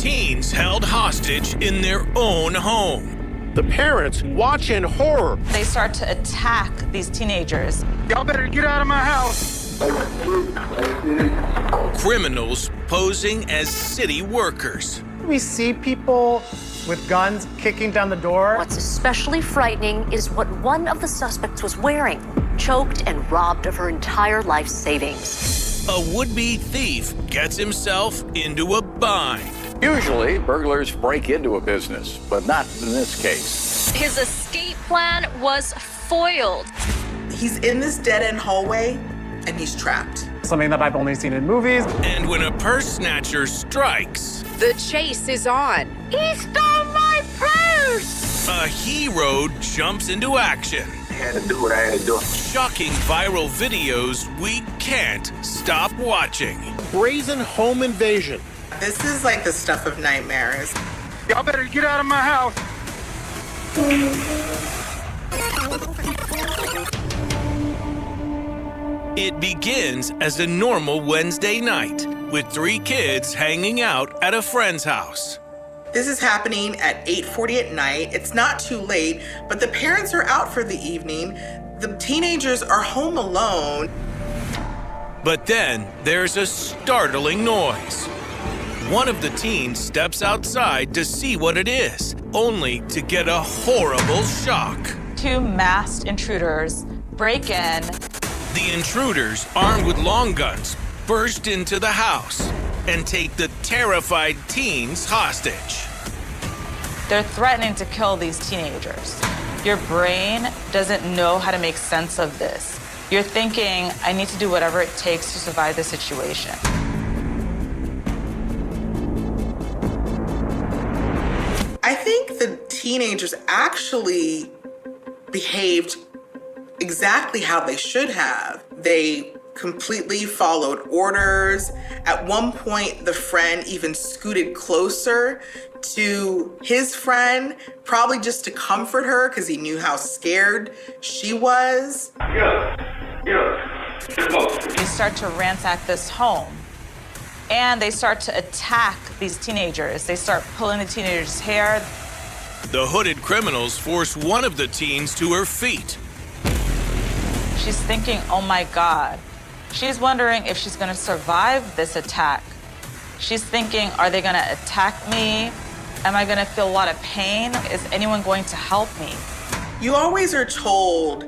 teens held hostage in their own home. The parents watch in horror. They start to attack these teenagers. Y'all better get out of my house. Criminals posing as city workers. We see people with guns kicking down the door. What's especially frightening is what one of the suspects was wearing, choked and robbed of her entire life savings. A would-be thief gets himself into a bind. Usually, burglars break into a business, but not in this case. His escape plan was foiled. He's in this dead-end hallway, and he's trapped. Something that I've only seen in movies. And when a purse snatcher strikes, The chase is on. He stole my purse! a hero jumps into action. I had to do what I had to do. Shocking viral videos we can't stop watching. Brazen home invasion. This is like the stuff of nightmares. Y'all better get out of my house. It begins as a normal Wednesday night with 3 kids hanging out at a friend's house. This is happening at 8:40 at night. It's not too late, but the parents are out for the evening. The teenagers are home alone. But then there's a startling noise. One of the teens steps outside to see what it is, only to get a horrible shock. 2 masked intruders break in. The intruders, armed with long guns, burst into the house and take the terrified teens hostage. They're threatening to kill these teenagers. Your brain doesn't know how to make sense of this. You're thinking, I need to do whatever it takes to survive the situation. I think the teenagers actually behaved exactly how they should have. They completely followed orders. At one point, the friend even scooted closer to his friend, probably just to comfort her because he knew how scared she was. They start to ransack this home, and they start to attack these teenagers. They start pulling the teenagers' hair. The hooded criminals force one of the teens to her feet. She's thinking, oh my God. She's wondering if she's gonna survive this attack. She's thinking, are they gonna attack me? Am I gonna feel a lot of pain? Is anyone going to help me? You always are told,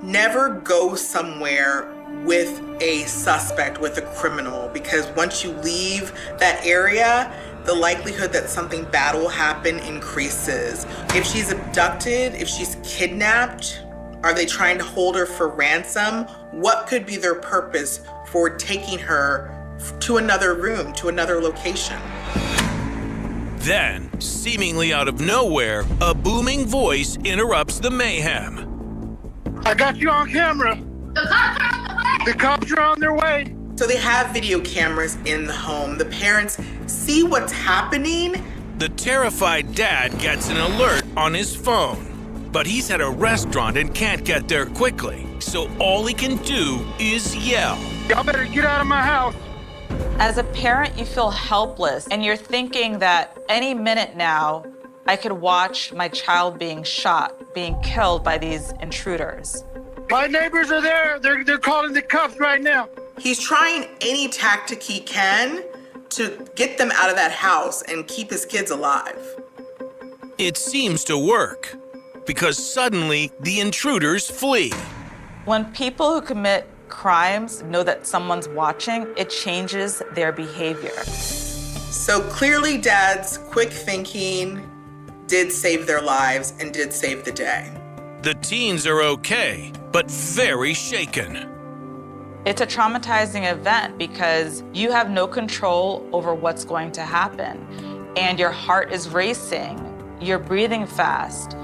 never go somewhere with a suspect, with a criminal, because once you leave that area, the likelihood that something bad will happen increases. If she's abducted, if she's kidnapped, are they trying to hold her for ransom? What could be their purpose for taking her to another room, to another location? Then, seemingly out of nowhere, a booming voice interrupts the mayhem. I got you on camera. The cops are on their way. So they have video cameras in the home. The parents see what's happening. The terrified dad gets an alert on his phone, but he's at a restaurant and can't get there quickly, so all he can do is yell. Y'all better get out of my house. As a parent, you feel helpless, and you're thinking that any minute now, I could watch my child being shot, being killed by these intruders. My neighbors are there. They're calling the cops right now. He's trying any tactic he can to get them out of that house and keep his kids alive. It seems to work, because suddenly the intruders flee. When people who commit crimes know that someone's watching, it changes their behavior. So clearly Dad's quick thinking did save their lives and did save the day. The teens are okay, but very shaken. It's a traumatizing event because you have no control over what's going to happen. And your heart is racing. You're breathing fast.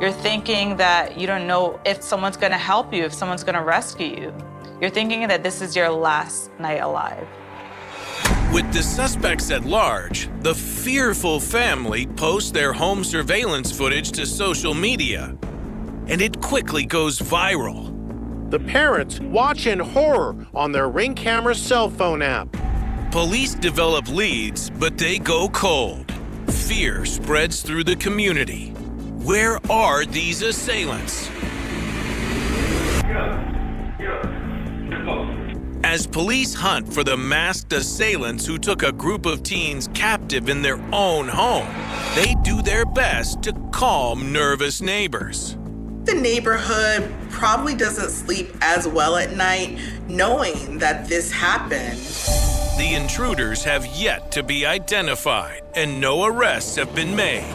You're thinking that you don't know if someone's gonna help you, if someone's gonna rescue you. You're thinking that this is your last night alive. With the suspects at large, the fearful family posts their home surveillance footage to social media, and it quickly goes viral. The parents watch in horror on their Ring Camera cell phone app. Police develop leads, but they go cold. Fear spreads through the community. Where are these assailants? As police hunt for the masked assailants who took a group of teens captive in their own home, they do their best to calm nervous neighbors. The neighborhood probably doesn't sleep as well at night knowing that this happened. The intruders have yet to be identified, and no arrests have been made.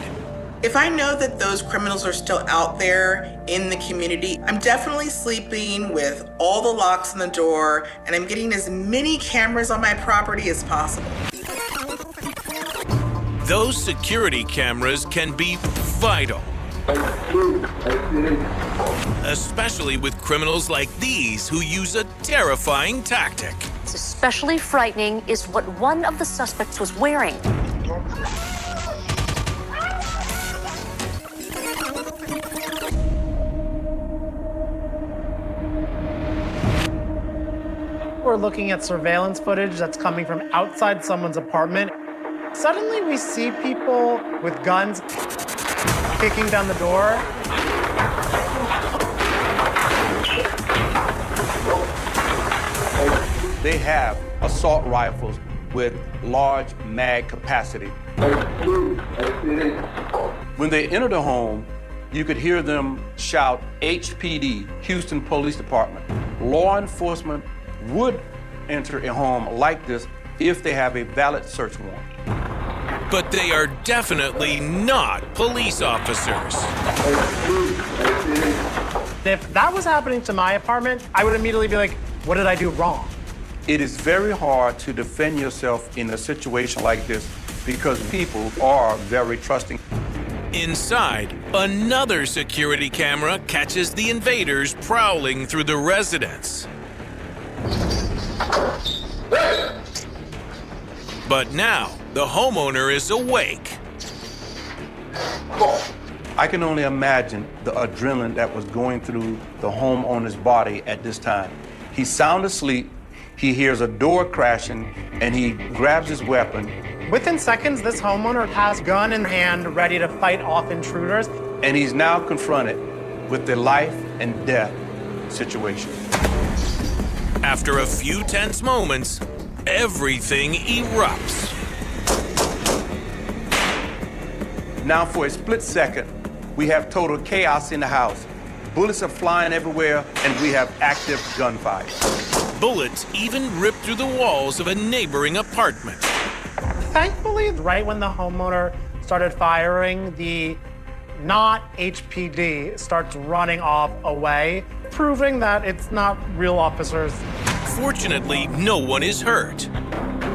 If I know that those criminals are still out there in the community, I'm definitely sleeping with all the locks on the door, and I'm getting as many cameras on my property as possible. Those security cameras can be vital, especially with criminals like these who use a terrifying tactic. What's especially frightening is what one of the suspects was wearing. We're looking at surveillance footage that's coming from outside someone's apartment. Suddenly we see people with guns kicking down the door. They have assault rifles with large mag capacity. When they enter the home, you could hear them shout HPD, Houston Police Department. Law enforcement would enter a home like this if they have a valid search warrant. But they are definitely not police officers. If that was happening to my apartment, I would immediately be like, what did I do wrong? It is very hard to defend yourself in a situation like this because people are very trusting. Inside, another security camera catches the invaders prowling through the residence. But now, the homeowner is awake. I can only imagine the adrenaline that was going through the homeowner's body at this time. He's sound asleep, he hears a door crashing, and he grabs his weapon. Within seconds, this homeowner has gun in hand, ready to fight off intruders. And he's now confronted with the life and death situation. After a few tense moments, everything erupts. Now for a split second, we have total chaos in the house. Bullets are flying everywhere, and we have active gunfire. Bullets even rip through the walls of a neighboring apartment. Thankfully, right when the homeowner started firing, the not HPD starts running off away, proving that it's not real officers. Fortunately, no one is hurt,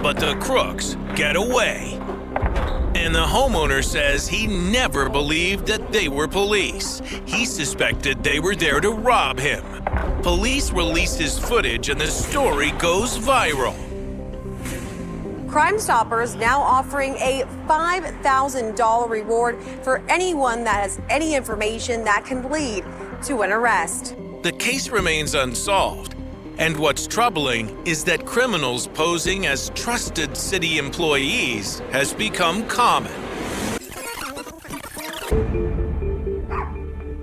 but the crooks get away. And the homeowner says he never believed that they were police. He suspected they were there to rob him. Police release his footage and the story goes viral. Crime Stoppers now offering a $5,000 reward for anyone that has any information that can lead to an arrest. The case remains unsolved, and what's troubling is that criminals posing as trusted city employees has become common.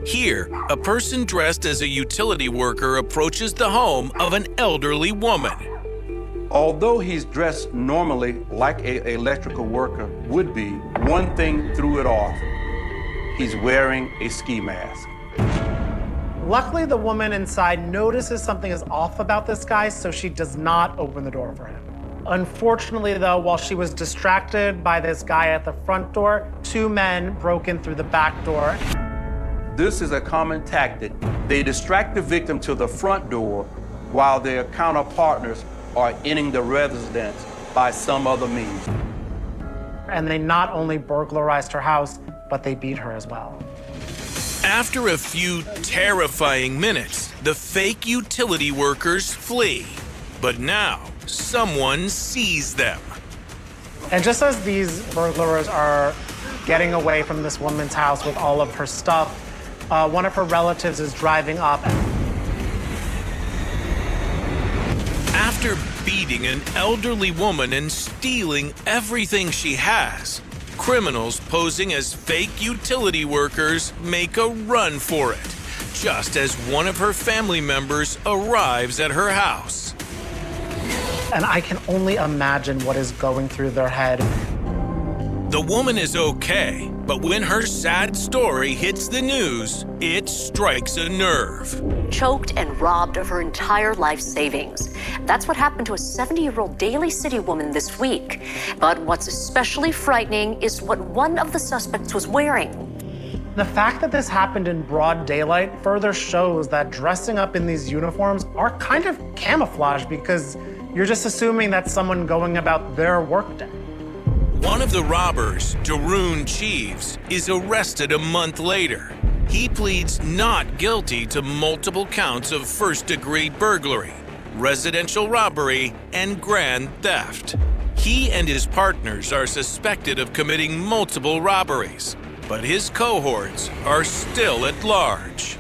Here, a person dressed as a utility worker approaches the home of an elderly woman. Although he's dressed normally like an electrical worker would be, one thing threw it off. He's wearing a ski mask. Luckily, the woman inside notices something is off about this guy, so she does not open the door for him. Unfortunately, though, while she was distracted by this guy at the front door, two men broke in through the back door. This is a common tactic. They distract the victim to the front door while their counterpartners are entering the residence by some other means. And they not only burglarized her house, but they beat her as well. After a few terrifying minutes, the fake utility workers flee. But now, someone sees them. And just as these burglars are getting away from this woman's house with all of her stuff, one of her relatives is driving up. After beating an elderly woman and stealing everything she has, criminals posing as fake utility workers make a run for it, just as one of her family members arrives at her house. And I can only imagine what is going through their head. The woman is okay, but when her sad story hits the news, it strikes a nerve. Choked and robbed of her entire life savings. That's what happened to a 70-year-old Daly City woman this week. But what's especially frightening is what one of the suspects was wearing. The fact that this happened in broad daylight further shows that dressing up in these uniforms are kind of camouflage, because you're just assuming that's someone going about their workday. One of the robbers, Daroon Cheeves, is arrested a month later. He pleads not guilty to multiple counts of first-degree burglary, residential robbery, and grand theft. He and his partners are suspected of committing multiple robberies, but his cohorts are still at large.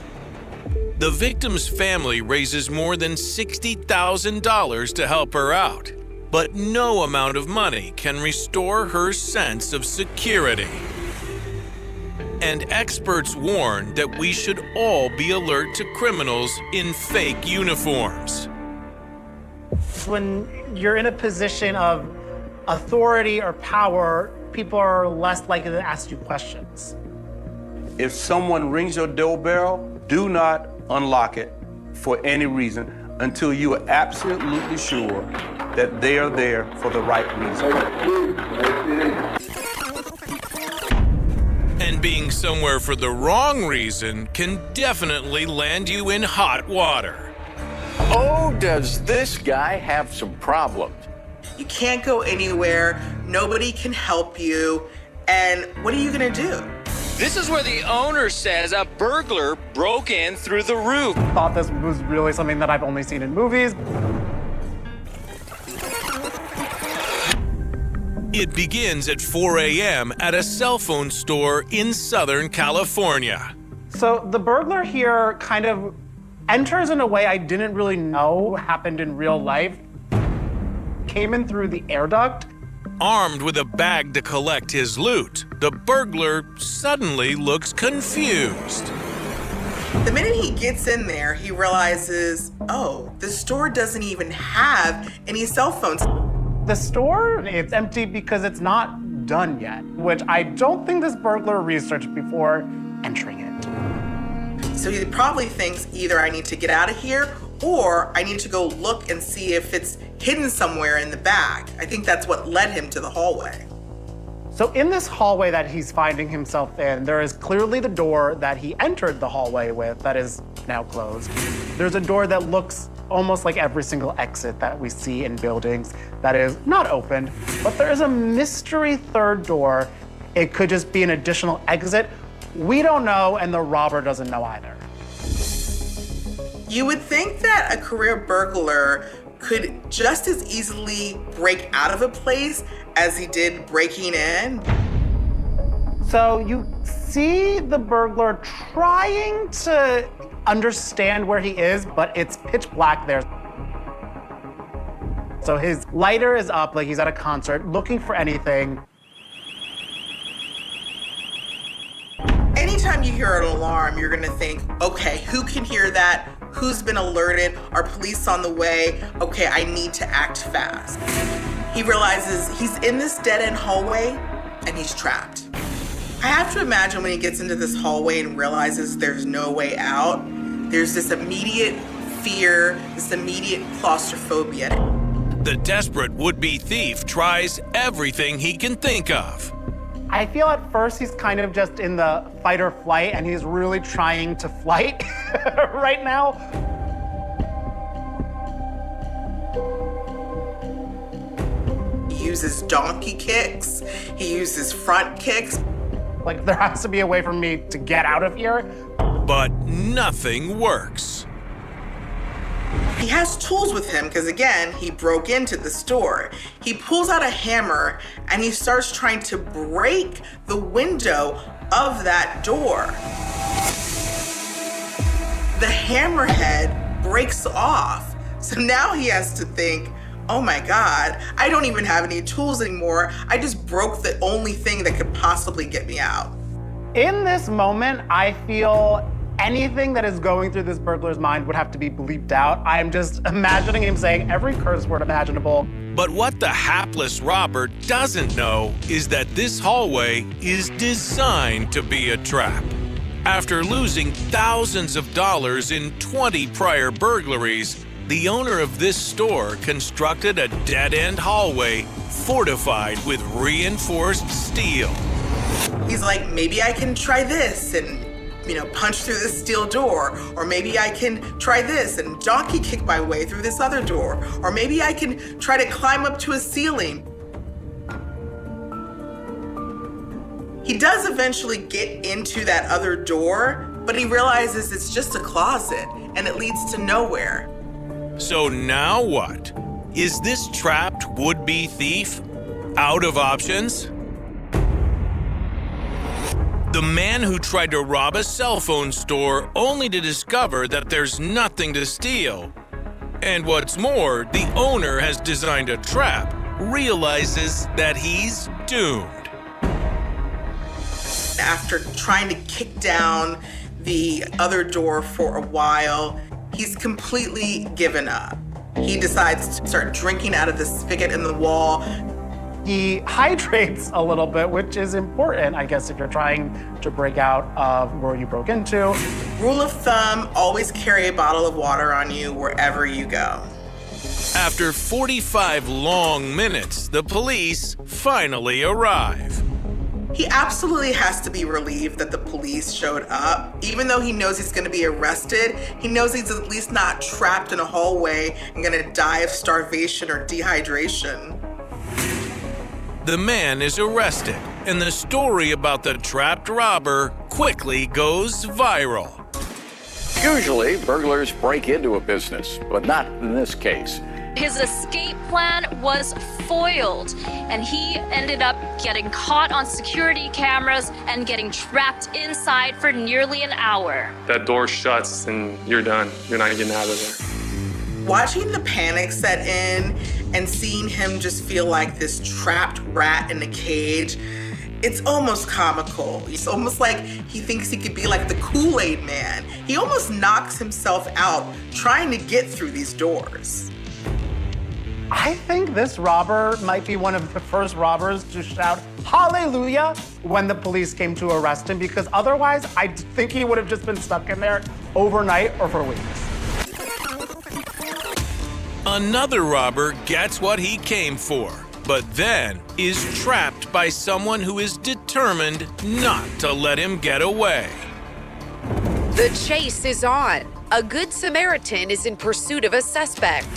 The victim's family raises more than $60,000 to help her out, but no amount of money can restore her sense of security. And experts warn that we should all be alert to criminals in fake uniforms. When you're in a position of authority or power, people are less likely to ask you questions. If someone rings your doorbell, do not unlock it for any reason until you are absolutely sure that they are there for the right reason. And being somewhere for the wrong reason can definitely land you in hot water. Oh, does this guy have some problems? You can't go anywhere, nobody can help you, and what are you gonna do? This is where the owner says a burglar broke in through the roof. Thought this was really something that I've only seen in movies. It begins at 4 a.m. at a cell phone store in Southern California. So the burglar here kind of enters in a way I didn't really know happened in real life. Came in through the air duct. Armed with a bag to collect his loot, the burglar suddenly looks confused. The minute he gets in there, he realizes, oh, the store doesn't even have any cell phones. The store, it's empty because it's not done yet, which I don't think this burglar researched before entering it. So he probably thinks either I need to get out of here or I need to go look and see if it's hidden somewhere in the back. I think that's what led him to the hallway. So in this hallway that he's finding himself in, there is clearly the door that he entered the hallway with that is now closed. There's a door that looks almost like every single exit that we see in buildings that is not opened, but there is a mystery third door. It could just be an additional exit. We don't know, and the robber doesn't know either. You would think that a career burglar could just as easily break out of a place as he did breaking in. So you see the burglar trying to understand where he is, but it's pitch black there. So his lighter is up like he's at a concert, looking for anything. Anytime you hear an alarm, you're gonna think, okay, who can hear that? Who's been alerted? Are police on the way? Okay, I need to act fast. He realizes he's in this dead-end hallway and he's trapped. I have to imagine when he gets into this hallway and realizes there's no way out, there's this immediate fear, this immediate claustrophobia. The desperate would-be thief tries everything he can think of. I feel at first he's kind of just in the fight or flight, and he's really trying to flight right now. He uses donkey kicks, he uses front kicks. Like, there has to be a way for me to get out of here. But nothing works. He has tools with him because, again, he broke into the store. He pulls out a hammer and he starts trying to break the window of that door. The hammerhead breaks off. So now he has to think, oh my God, I don't even have any tools anymore. I just broke the only thing that could possibly get me out. In this moment, I feel anything that is going through this burglar's mind would have to be bleeped out. I'm just imagining him saying every curse word imaginable. But what the hapless robber doesn't know is that this hallway is designed to be a trap. After losing thousands of dollars in 20 prior burglaries, the owner of this store constructed a dead-end hallway fortified with reinforced steel. He's like, maybe I can try this and, punch through this steel door. Or maybe I can try this and donkey kick my way through this other door. Or maybe I can try to climb up to a ceiling. He does eventually get into that other door, but he realizes it's just a closet and it leads to nowhere. So now what? Is this trapped would-be thief out of options? The man who tried to rob a cell phone store only to discover that there's nothing to steal. And what's more, the owner has designed a trap, realizes that he's doomed. After trying to kick down the other door for a while, he's completely given up. He decides to start drinking out of the spigot in the wall. He hydrates a little bit, which is important, I guess, if you're trying to break out of where you broke into. Rule of thumb, always carry a bottle of water on you wherever you go. After 45 long minutes, the police finally arrive. He absolutely has to be relieved that the police showed up. Even though he knows he's gonna be arrested, he knows he's at least not trapped in a hallway and gonna die of starvation or dehydration. The man is arrested, and the story about the trapped robber quickly goes viral. Usually, burglars break into a business, but not in this case. His escape plan was foiled, and he ended up getting caught on security cameras and getting trapped inside for nearly an hour. That door shuts and you're done. You're not getting out of there. Watching the panic set in and seeing him just feel like this trapped rat in a cage, it's almost comical. It's almost like he thinks he could be like the Kool-Aid man. He almost knocks himself out trying to get through these doors. I think this robber might be one of the first robbers to shout hallelujah when the police came to arrest him, because otherwise I think he would have just been stuck in there overnight or for weeks. Another robber gets what he came for, but then is trapped by someone who is determined not to let him get away. The chase is on. A Good Samaritan is in pursuit of a suspect.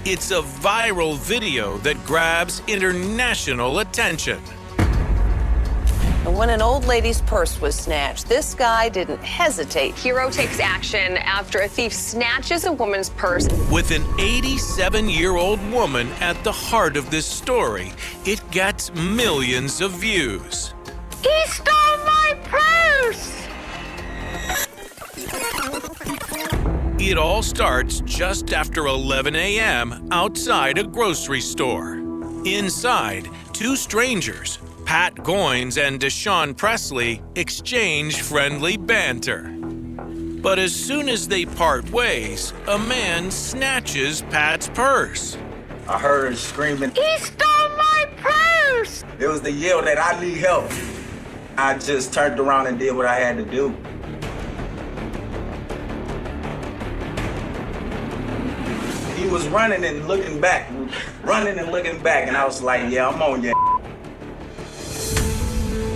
It's a viral video that grabs international attention. And when an old lady's purse was snatched, this guy didn't hesitate. Hero takes action after a thief snatches a woman's purse. With an 87-year-old woman at the heart of this story, it gets millions of views. He stole my purse! It all starts just after 11 a.m. outside a grocery store. Inside, two strangers, Pat Goins and Deshaun Presley, exchange friendly banter. But as soon as they part ways, a man snatches Pat's purse. I heard her screaming, "He stole my purse!" It was the yell that I need help. I just turned around and did what I had to do. He was running and looking back, and I was like, yeah, I'm on you.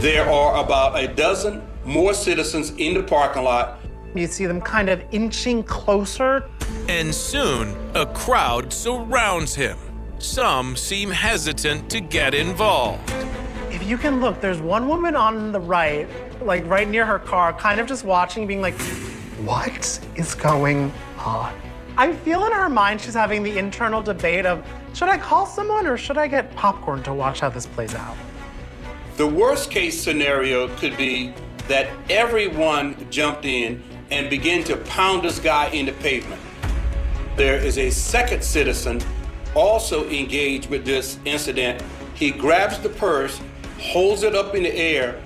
There are about a dozen more citizens in the parking lot. You see them kind of inching closer. And soon, a crowd surrounds him. Some seem hesitant to get involved. If you can look, there's one woman on the right, like right near her car, kind of just watching, being like, what is going on? I feel in her mind she's having the internal debate of, should I call someone or should I get popcorn to watch how this plays out? The worst case scenario could be that everyone jumped in and began to pound this guy in the pavement. There is a second citizen also engaged with this incident. He grabs the purse, holds it up in the air,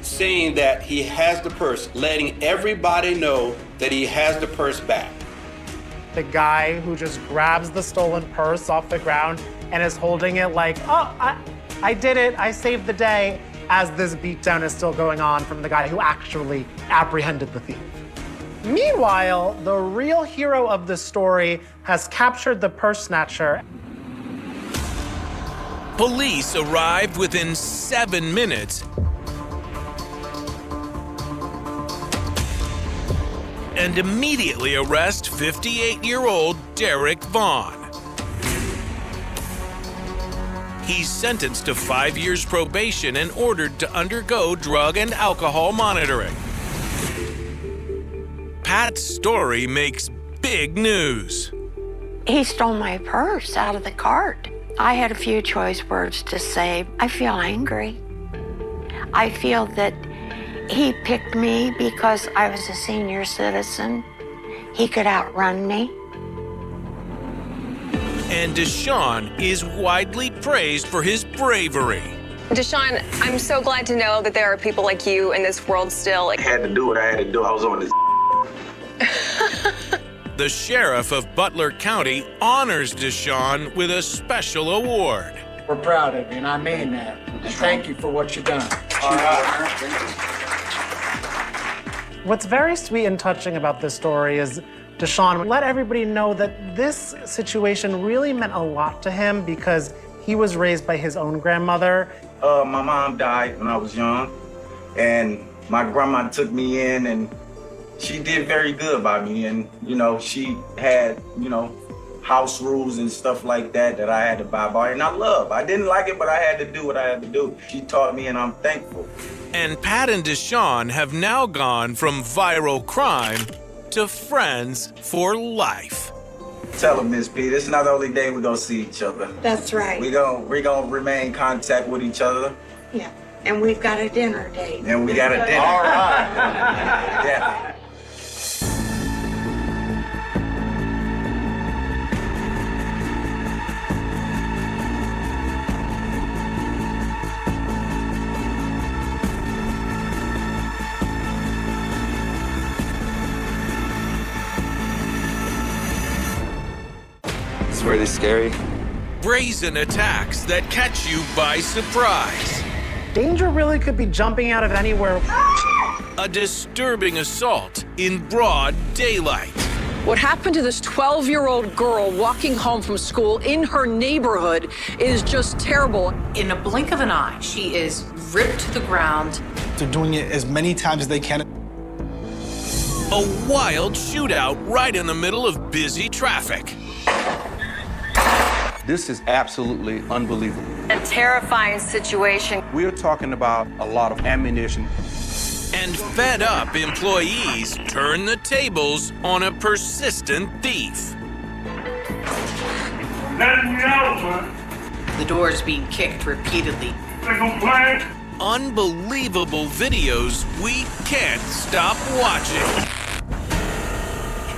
saying that he has the purse, letting everybody know that he has the purse back. The guy who just grabs the stolen purse off the ground and is holding it like, oh, I did it, I saved the day, as this beatdown is still going on from the guy who actually apprehended the thief. Meanwhile, the real hero of the story has captured the purse snatcher. Police arrived within 7 minutes and immediately arrest 58-year-old Derek Vaughn. He's sentenced to 5 years probation and ordered to undergo drug and alcohol monitoring. Pat's story makes big news. He stole my purse out of the cart. I had a few choice words to say. I feel angry. I feel that he picked me because I was a senior citizen. He could outrun me. And Deshaun is widely praised for his bravery. Deshaun, I'm so glad to know that there are people like you in this world still. I had to do what I had to do. I was on this. The sheriff of Butler County honors Deshaun with a special award. We're proud of you, and I mean that. Thank you for what you've done. What's very sweet and touching about this story is Deshaun let everybody know that this situation really meant a lot to him because he was raised by his own grandmother. My mom died when I was young, and my grandma took me in, and she did very good by me. And, you know, she had, you know, house rules and stuff like that that I had to abide by, and I love. I didn't like it, but I had to do what I had to do. She taught me, and I'm thankful. And Pat and Deshaun have now gone from viral crime to friends for life. Tell them, Miss P, this is not the only day we're gonna see each other. That's right. We're gonna remain in contact with each other. Yeah, and we've got a dinner date. And we got a dinner. All right. Yeah. Really scary. Brazen attacks that catch you by surprise. Danger really could be jumping out of anywhere. A disturbing assault in broad daylight. What happened to this 12-year-old girl walking home from school in her neighborhood is just terrible. In a blink of an eye, she is ripped to the ground. They're doing it as many times as they can. A wild shootout right in the middle of busy traffic. This is absolutely unbelievable. A terrifying situation. We are talking about a lot of ammunition. And fed up employees turn the tables on a persistent thief. The door is being kicked repeatedly. Unbelievable videos we can't stop watching.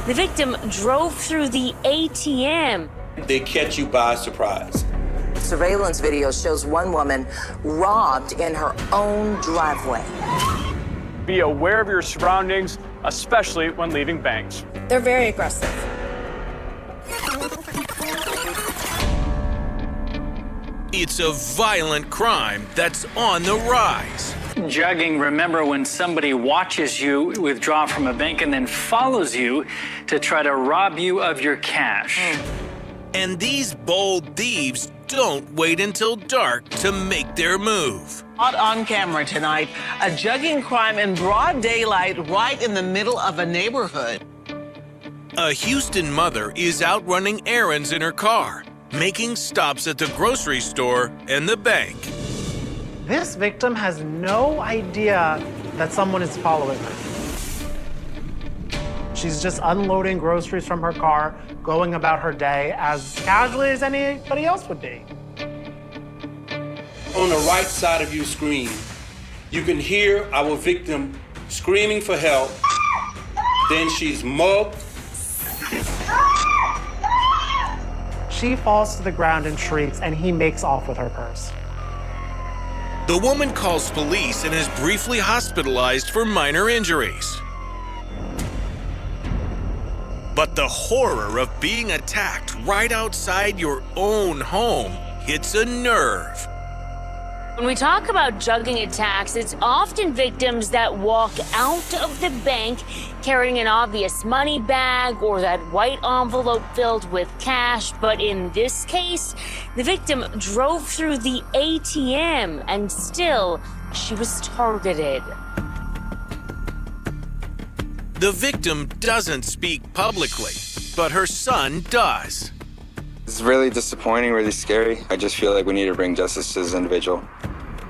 The victim drove through the ATM. They catch you by surprise. Surveillance video shows one woman robbed in her own driveway. Be aware of your surroundings, especially when leaving banks. They're very aggressive. It's a violent crime that's on the rise. Jogging, remember when somebody watches you withdraw from a bank and then follows you to try to rob you of your cash. And these bold thieves don't wait until dark to make their move. Caught on camera tonight, a jugging crime in broad daylight right in the middle of a neighborhood. A Houston mother is out running errands in her car, making stops at the grocery store and the bank. This victim has no idea that someone is following her. She's just unloading groceries from her car, going about her day as casually as anybody else would be. On the right side of your screen, you can hear our victim screaming for help. Then she's mugged, She falls to the ground and shrieks, and he makes off with her purse. The woman calls police and is briefly hospitalized for minor injuries. But the horror of being attacked right outside your own home hits a nerve. When we talk about jugging attacks, it's often victims that walk out of the bank carrying an obvious money bag or that white envelope filled with cash. But in this case, the victim drove through the ATM and still she was targeted. The victim doesn't speak publicly, but her son does. It's really disappointing, really scary. I just feel like we need to bring justice to this individual,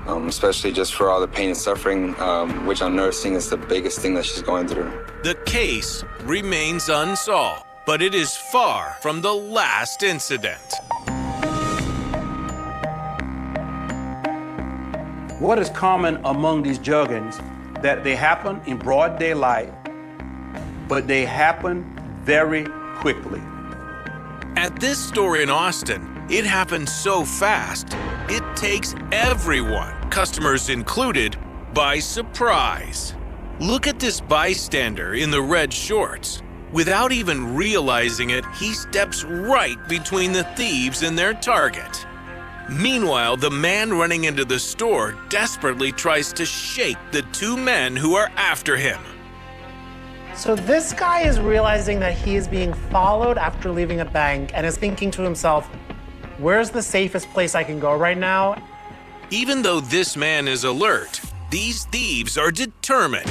especially just for all the pain and suffering, which I'm noticing is the biggest thing that she's going through. The case remains unsolved, but it is far from the last incident. What is common among these juggings that they happen in broad daylight, but they happen very quickly. At this store in Austin, it happened so fast, it takes everyone, customers included, by surprise. Look at this bystander in the red shorts. Without even realizing it, he steps right between the thieves and their target. Meanwhile, the man running into the store desperately tries to shake the two men who are after him. So this guy is realizing that he is being followed after leaving a bank and is thinking to himself, where's the safest place I can go right now? Even though this man is alert, these thieves are determined.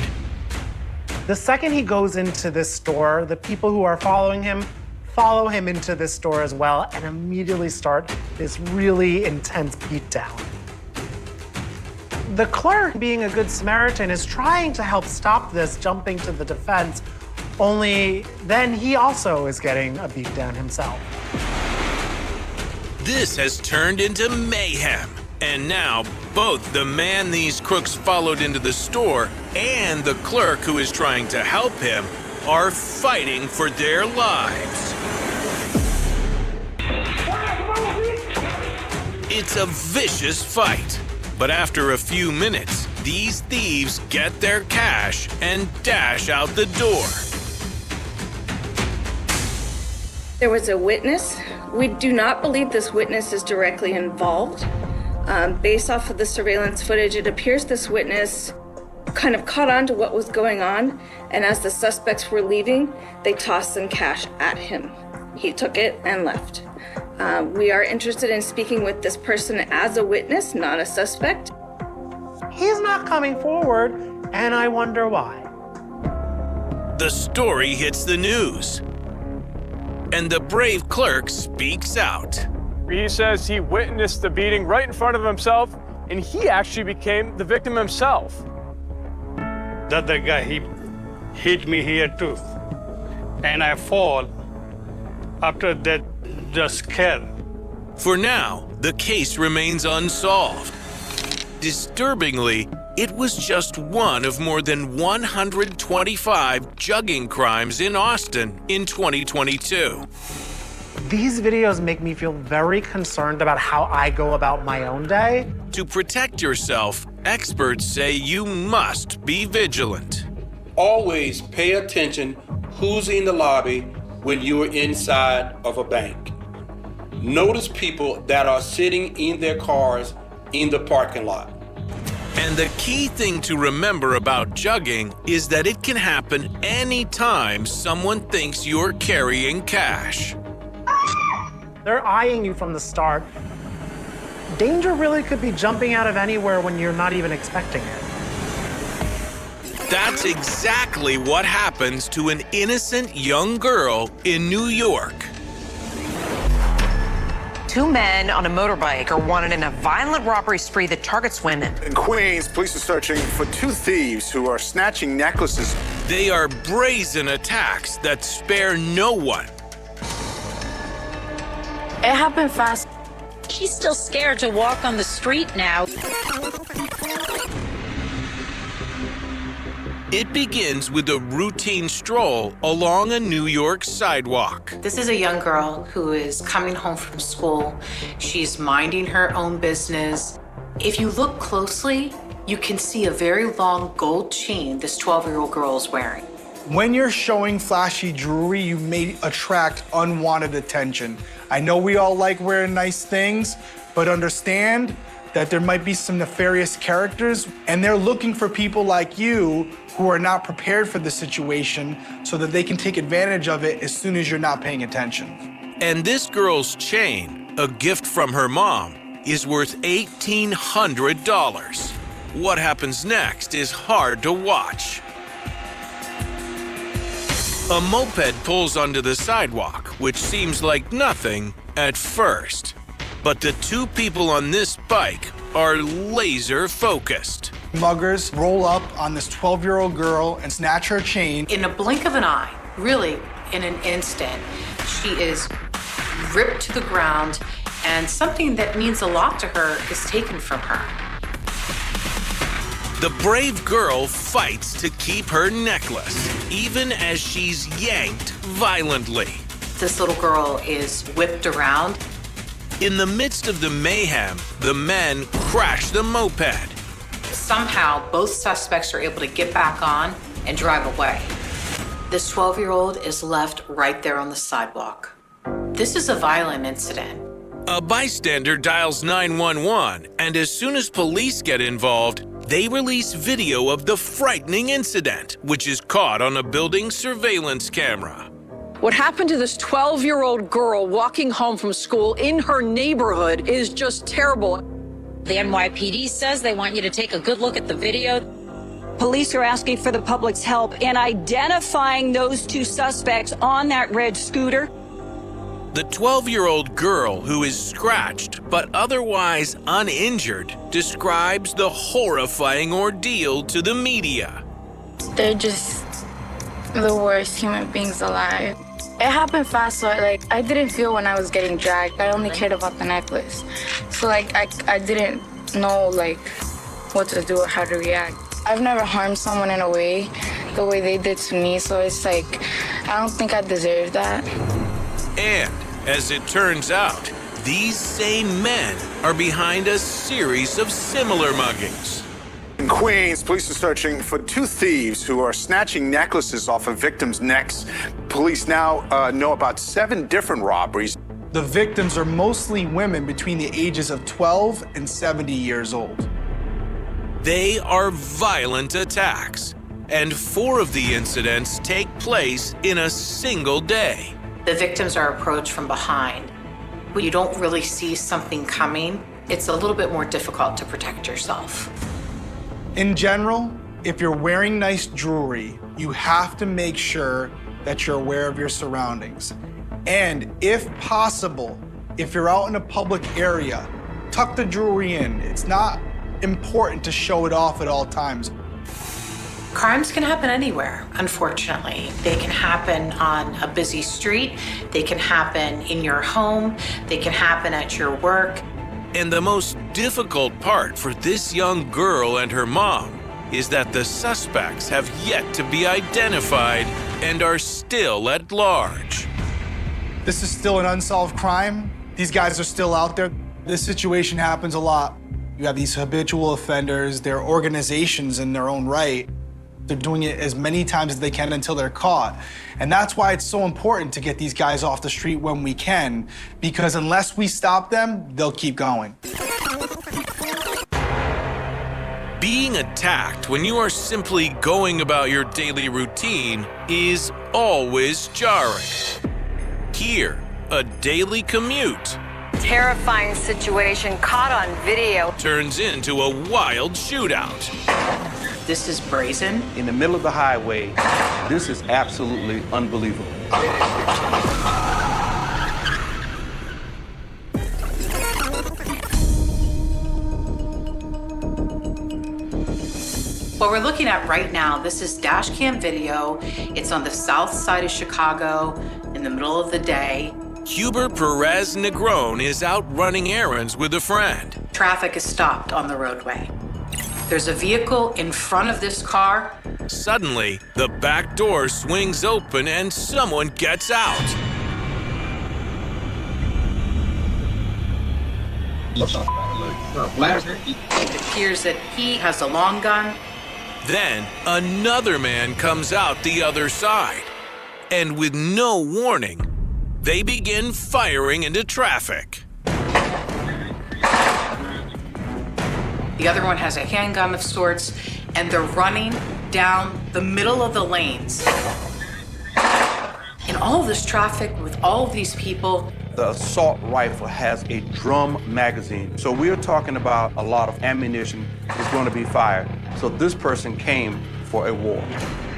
The second he goes into this store, the people who are following him follow him into this store as well and immediately start this really intense beatdown. The clerk, being a good Samaritan, is trying to help stop this, jumping to the defense, only then he also is getting a beatdown himself. This has turned into mayhem, and now both the man these crooks followed into the store and the clerk who is trying to help him are fighting for their lives. It's a vicious fight. But after a few minutes, these thieves get their cash and dash out the door. There was a witness. We do not believe this witness is directly involved. Based off of the surveillance footage, it appears this witness kind of caught on to what was going on, and as the suspects were leaving, they tossed some cash at him. He took it and left. We are interested in speaking with this person as a witness, not a suspect. He's not coming forward, and I wonder why. The story hits the news, and the brave clerk speaks out. He says he witnessed the beating right in front of himself, and he actually became the victim himself. The other guy, he hit me here too, and I fall. After that, just scared. For now, the case remains unsolved. Disturbingly, it was just one of more than 125 jugging crimes in Austin in 2022. These videos make me feel very concerned about how I go about my own day. To protect yourself, experts say you must be vigilant. Always pay attention who's in the lobby when you're inside of a bank. Notice people that are sitting in their cars in the parking lot. And the key thing to remember about jugging is that it can happen anytime someone thinks you're carrying cash. They're eyeing you from the start. Danger really could be jumping out of anywhere when you're not even expecting it. That's exactly what happens to an innocent young girl in New York. Two men on a motorbike are wanted in a violent robbery spree that targets women. In Queens, police are searching for two thieves who are snatching necklaces. They are brazen attacks that spare no one. It happened fast. She's still scared to walk on the street now. It begins with a routine stroll along a New York sidewalk. This is a young girl who is coming home from school. She's minding her own business. If you look closely, you can see a very long gold chain this 12-year-old girl is wearing. When you're showing flashy jewelry, you may attract unwanted attention. I know we all like wearing nice things, but understand that there might be some nefarious characters, and they're looking for people like you who are not prepared for the situation so that they can take advantage of it as soon as you're not paying attention. And this girl's chain, a gift from her mom, is worth $1,800. What happens next is hard to watch. A moped pulls onto the sidewalk, which seems like nothing at first. But the two people on this bike are laser focused. Muggers roll up on this 12-year-old girl and snatch her chain. In a blink of an eye, really in an instant, she is ripped to the ground, and something that means a lot to her is taken from her. The brave girl fights to keep her necklace, even as she's yanked violently. This little girl is whipped around. In the midst of the mayhem, the men crash the moped. Somehow, both suspects are able to get back on and drive away. This 12-year-old is left right there on the sidewalk. This is a violent incident. A bystander dials 911, and as soon as police get involved, they release video of the frightening incident, which is caught on a building surveillance camera. What happened to this 12-year-old girl walking home from school in her neighborhood is just terrible. The NYPD says they want you to take a good look at the video. Police are asking for the public's help in identifying those two suspects on that red scooter. The 12-year-old girl, who is scratched but otherwise uninjured, describes the horrifying ordeal to the media. They're just the worst human beings alive. It happened fast, so I didn't feel when I was getting dragged. I only cared about the necklace. So I didn't know what to do or how to react. I've never harmed someone in a way, the way they did to me, so it's I don't think I deserve that. And as it turns out, these same men are behind a series of similar muggings. In Queens, police are searching for two thieves who are snatching necklaces off of victims' necks. Police now know about 7 different robberies. The victims are mostly women between the ages of 12 and 70 years old. They are violent attacks, and 4 of the incidents take place in a single day. The victims are approached from behind. When you don't really see something coming, it's a little bit more difficult to protect yourself. In general, if you're wearing nice jewelry, you have to make sure that you're aware of your surroundings. And if possible, if you're out in a public area, tuck the jewelry in. It's not important to show it off at all times. Crimes can happen anywhere, unfortunately. They can happen on a busy street, they can happen in your home, they can happen at your work. And the most difficult part for this young girl and her mom is that the suspects have yet to be identified and are still at large. This is still an unsolved crime. These guys are still out there. This situation happens a lot. You have these habitual offenders, they're organizations in their own right. They're doing it as many times as they can until they're caught. And that's why it's so important to get these guys off the street when we can, because unless we stop them, they'll keep going. Being attacked when you are simply going about your daily routine is always jarring. Here, a daily commute Terrifying situation caught on video turns into a wild shootout. This is brazen. In the middle of the highway, this is absolutely unbelievable. What we're looking at right now, this is dash cam video. It's on the south side of Chicago in the middle of the day. Huber Perez Negron is out running errands with a friend. Traffic is stopped on the roadway. There's a vehicle in front of this car. Suddenly, the back door swings open and someone gets out. It appears that he has a long gun. Then another man comes out the other side. And with no warning, they begin firing into traffic. The other one has a handgun of sorts, and they're running down the middle of the lanes. In all of this traffic with all of these people, the assault rifle has a drum magazine. So we're talking about a lot of ammunition is going to be fired. So this person came for a war.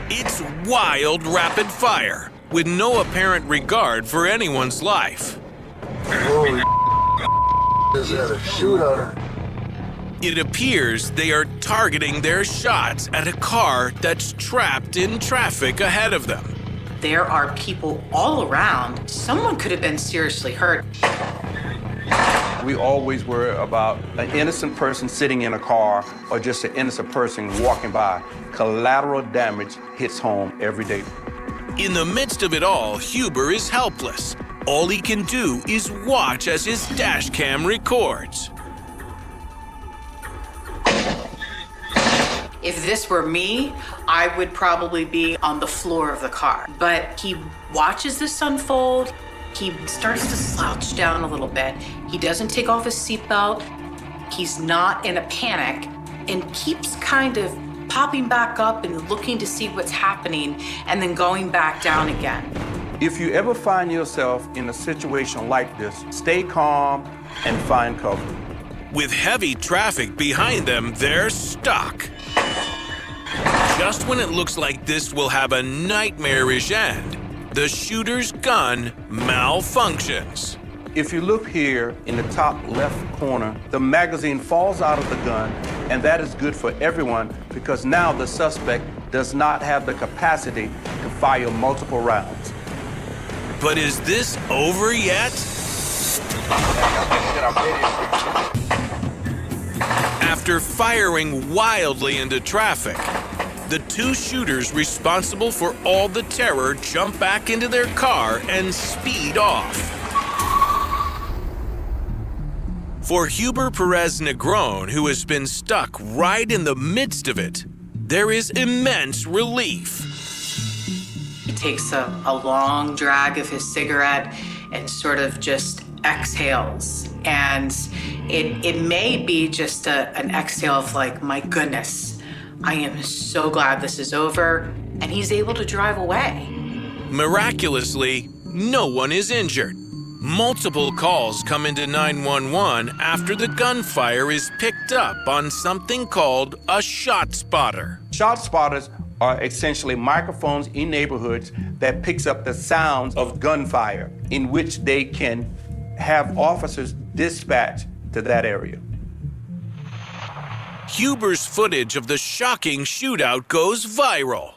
It's wild rapid fire with no apparent regard for anyone's life. Holy is that a shootout? It appears they are targeting their shots at a car that's trapped in traffic ahead of them. there are people all around. Someone could have been seriously hurt. We always worry about an innocent person sitting in a car or just an innocent person walking by. Collateral damage hits home every day. In the midst of it all, Huber is helpless. All he can do is watch as his dash cam records. If this were me, I would probably be on the floor of the car. But he watches this unfold. He starts to slouch down a little bit. He doesn't take off his seatbelt. He's not in a panic and keeps kind of popping back up and looking to see what's happening and then going back down again. If you ever find yourself in a situation like this, stay calm and find cover. With heavy traffic behind them, they're stuck. Just when it looks like this will have a nightmarish end, the shooter's gun malfunctions. If you look here in the top left corner, the magazine falls out of the gun, and that is good for everyone because now the suspect does not have the capacity to fire multiple rounds. But is this over yet? After firing wildly into traffic, the two shooters responsible for all the terror jump back into their car and speed off. For Huber Perez Negron, who has been stuck right in the midst of it, there is immense relief. He takes a long drag of his cigarette and sort of just exhales. And it may be just an exhale of like, my goodness, I am so glad this is over. And he's able to drive away. Miraculously, no one is injured. Multiple calls come into 911 after the gunfire is picked up on something called a shot spotter. Shot spotters are essentially microphones in neighborhoods that picks up the sounds of gunfire, in which they can have officers dispatched to that area. Huber's footage of the shocking shootout goes viral.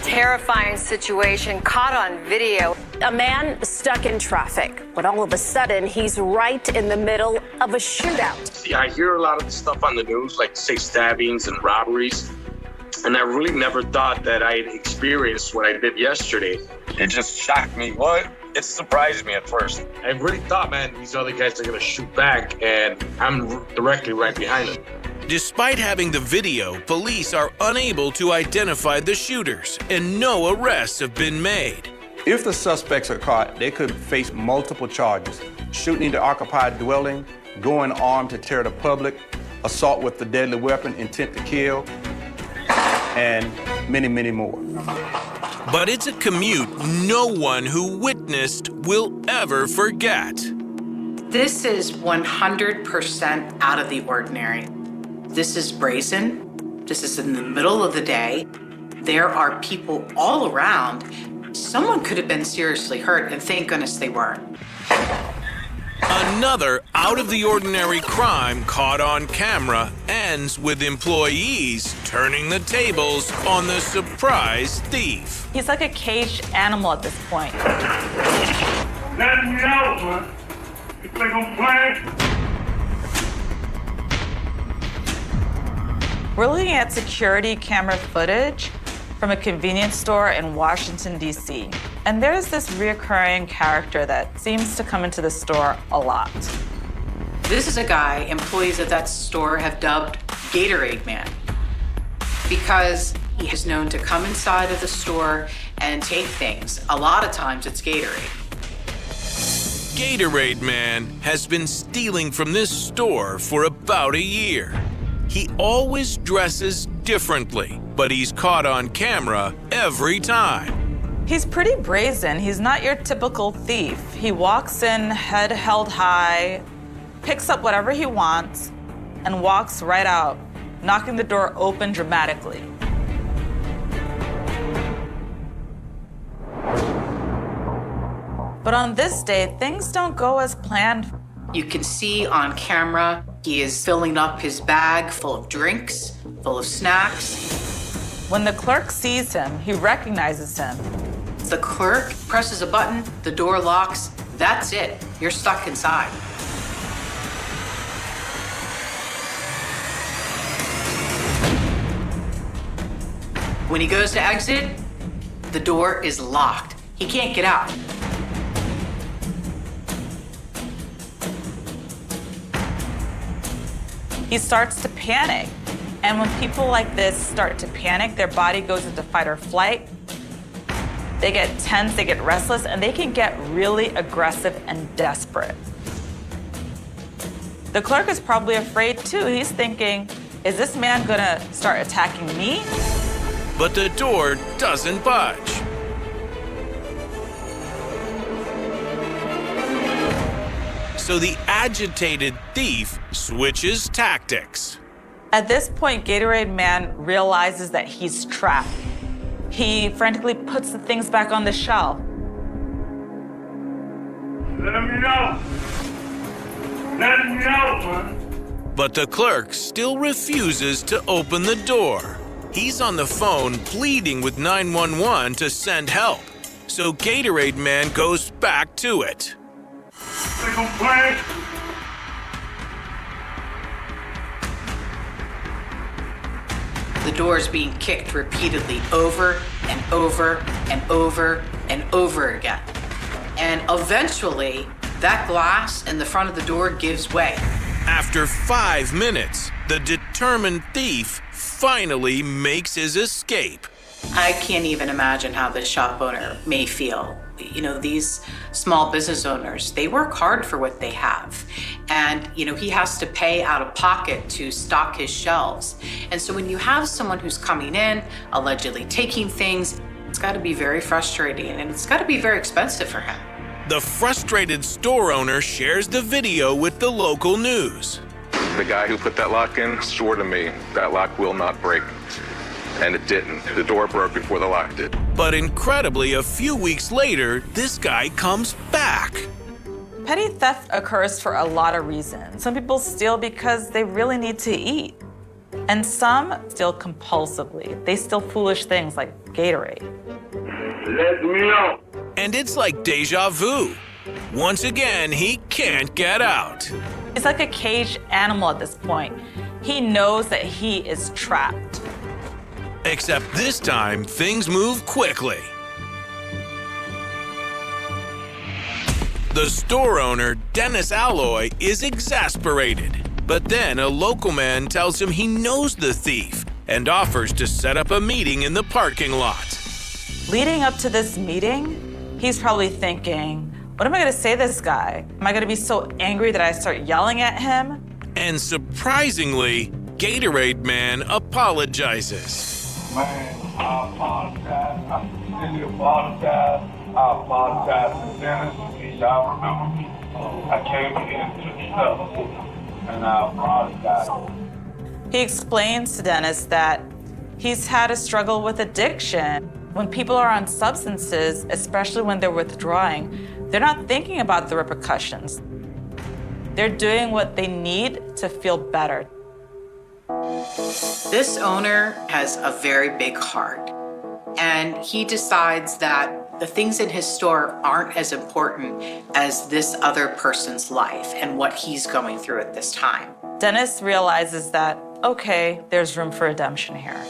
Terrifying situation caught on video. A man stuck in traffic, but all of a sudden he's right in the middle of a shootout. See, I hear a lot of the stuff on the news, like say stabbings and robberies, and I really never thought that I'd experienced what I did yesterday. It just shocked me. Well, it surprised me at first. I really thought, man, these other guys are gonna shoot back, and I'm directly right behind them. Despite having the video, police are unable to identify the shooters, and no arrests have been made. If the suspects are caught, they could face multiple charges: shooting into occupied dwelling, going armed to terror the public, assault with a deadly weapon, intent to kill, and many, many more. But it's a commute no one who witnessed will ever forget. This is 100% out of the ordinary. This is brazen. This is in the middle of the day. There are people all around. Someone could have been seriously hurt, and thank goodness they weren't. Another out-of-the-ordinary crime caught on camera ends with employees turning the tables on the surprise thief. He's like a caged animal at this point. Let me out, man. You think I'm playing? We're looking at security camera footage from a convenience store in Washington, D.C. And there's this reoccurring character that seems to come into the store a lot. This is a guy employees at that store have dubbed Gatorade Man because he is known to come inside of the store and take things. A lot of times it's Gatorade. Gatorade Man has been stealing from this store for about a year. He always dresses differently, but he's caught on camera every time. He's pretty brazen. He's not your typical thief. He walks in head held high, picks up whatever he wants, and walks right out, knocking the door open dramatically. But on this day, things don't go as planned. You can see on camera, he is filling up his bag full of drinks, full of snacks. When the clerk sees him, he recognizes him. The clerk presses a button, the door locks, that's it. You're stuck inside. When he goes to exit, the door is locked. He can't get out. He starts to panic. And when people like this start to panic, their body goes into fight or flight. They get tense, they get restless, and they can get really aggressive and desperate. The clerk is probably afraid too. He's thinking, is this man gonna start attacking me? But the door doesn't budge. So the agitated thief switches tactics. At this point, Gatorade Man realizes that he's trapped. He frantically puts the things back on the shelf. Let me know. Let me know, man. But the clerk still refuses to open the door. He's on the phone pleading with 911 to send help. So Gatorade Man goes back to it. They gon' play. The door is being kicked repeatedly over and over and over and over again. And eventually, that glass in the front of the door gives way. After 5 minutes, the determined thief finally makes his escape. I can't even imagine how the shop owner may feel. You know, these small business owners, they work hard for what they have. And, you know, he has to pay out of pocket to stock his shelves. And so when you have someone who's coming in, allegedly taking things, it's got to be very frustrating and it's got to be very expensive for him. The frustrated store owner shares the video with the local news. The guy who put that lock in swore to me that lock will not break. And it didn't. The door broke before the lock did. But incredibly, a few weeks later, this guy comes back. Petty theft occurs for a lot of reasons. Some people steal because they really need to eat. And some steal compulsively. They steal foolish things like Gatorade. Let me know. And it's like deja vu. Once again, he can't get out. He's like a caged animal at this point. He knows that he is trapped. Except this time, things move quickly. The store owner, Dennis Alloy, is exasperated. But then a local man tells him he knows the thief and offers to set up a meeting in the parking lot. Leading up to this meeting, he's probably thinking, what am I gonna say to this guy? Am I gonna be so angry that I start yelling at him? And surprisingly, Gatorade Man apologizes. Man, I apologize. I sincerely apologize. I apologize to Dennis. Please, y'all remember me. I came here and took stuff, and I apologize. He explains to Dennis that he's had a struggle with addiction. When people are on substances, especially when they're withdrawing, they're not thinking about the repercussions. They're doing what they need to feel better. This owner has a very big heart, and he decides that the things in his store aren't as important as this other person's life and what he's going through at this time. Dennis realizes that okay, there's room for redemption here.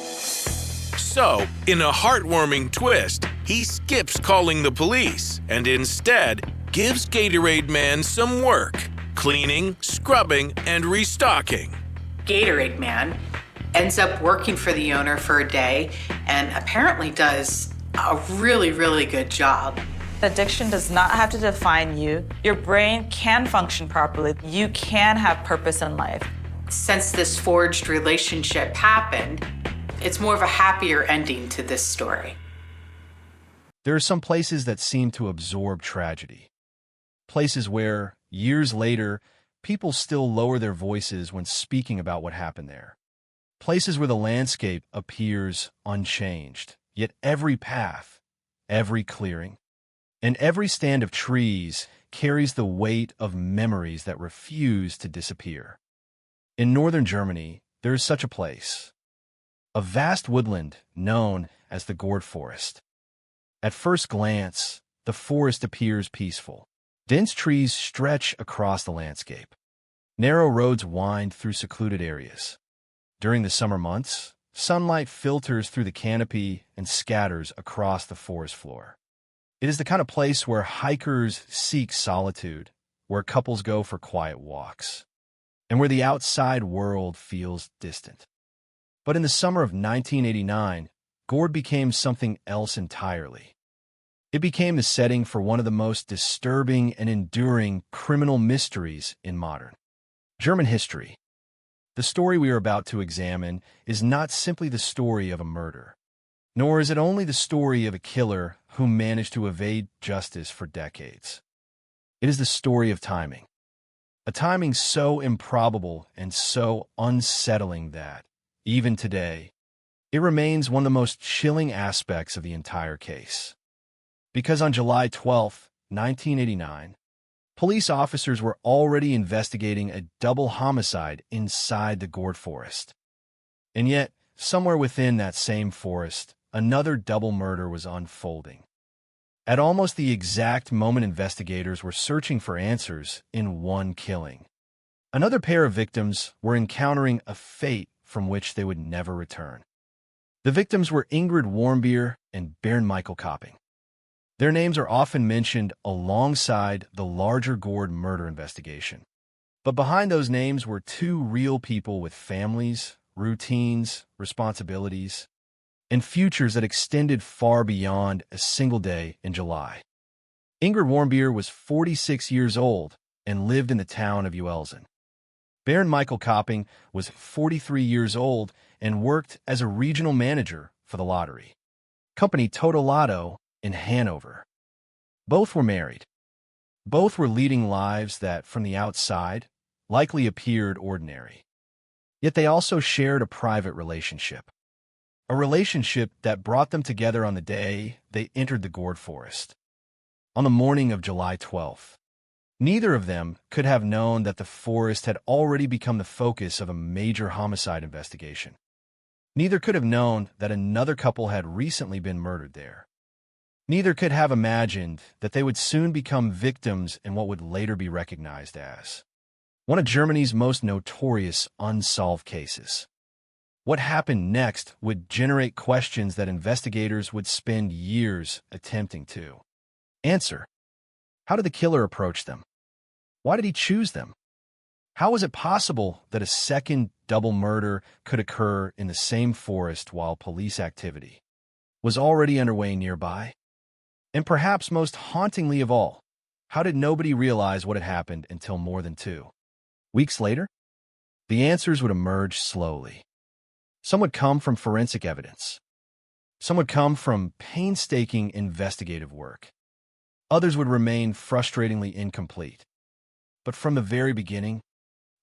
So, in a heartwarming twist, he skips calling the police and instead gives Gatorade Man some work, cleaning, scrubbing, and restocking. Gatorade Man ends up working for the owner for a day and apparently does a really, really good job. Addiction does not have to define you. Your brain can function properly. You can have purpose in life. Since this forged relationship happened, it's more of a happier ending to this story. There are some places that seem to absorb tragedy. Places where, years later, people still lower their voices when speaking about what happened there. Places where the landscape appears unchanged, yet every path, every clearing, and every stand of trees carries the weight of memories that refuse to disappear. In northern Germany, there is such a place. A vast woodland known as the Gourd Forest. At first glance, the forest appears peaceful. Dense trees stretch across the landscape. Narrow roads wind through secluded areas. During the summer months, sunlight filters through the canopy and scatters across the forest floor. It is the kind of place where hikers seek solitude, where couples go for quiet walks, and where the outside world feels distant. But in the summer of 1989, Gourd became something else entirely. It became the setting for one of the most disturbing and enduring criminal mysteries in modern German history. The story we are about to examine is not simply the story of a murder, nor is it only the story of a killer who managed to evade justice for decades. It is the story of timing. A timing so improbable and so unsettling that, even today, it remains one of the most chilling aspects of the entire case. Because on July 12, 1989, police officers were already investigating a double homicide inside the Gourd Forest. And yet, somewhere within that same forest, another double murder was unfolding. At almost the exact moment investigators were searching for answers in one killing, another pair of victims were encountering a fate from which they would never return. The victims were Ingrid Warmbier and Bernd Michael Kopping. Their names are often mentioned alongside the larger Gourd murder investigation. But behind those names were two real people with families, routines, responsibilities, and futures that extended far beyond a single day in July. Ingrid Warmbier was 46 years old and lived in the town of Uelzen. Bernd Michael Kopping was 43 years old and worked as a regional manager for the lottery company Toto Lotto in Hanover. Both were married. Both were leading lives that, from the outside, likely appeared ordinary. Yet they also shared a private relationship. A relationship that brought them together on the day they entered the Gourd Forest. On the morning of July 12th. Neither of them could have known that the forest had already become the focus of a major homicide investigation. Neither could have known that another couple had recently been murdered there. Neither could have imagined that they would soon become victims in what would later be recognized as one of Germany's most notorious unsolved cases. What happened next would generate questions that investigators would spend years attempting to answer. How did the killer approach them? Why did he choose them? How was it possible that a second double murder could occur in the same forest while police activity was already underway nearby? And perhaps most hauntingly of all, how did nobody realize what had happened until more than 2 weeks later? The answers would emerge slowly. Some would come from forensic evidence. Some would come from painstaking investigative work. Others would remain frustratingly incomplete. But from the very beginning,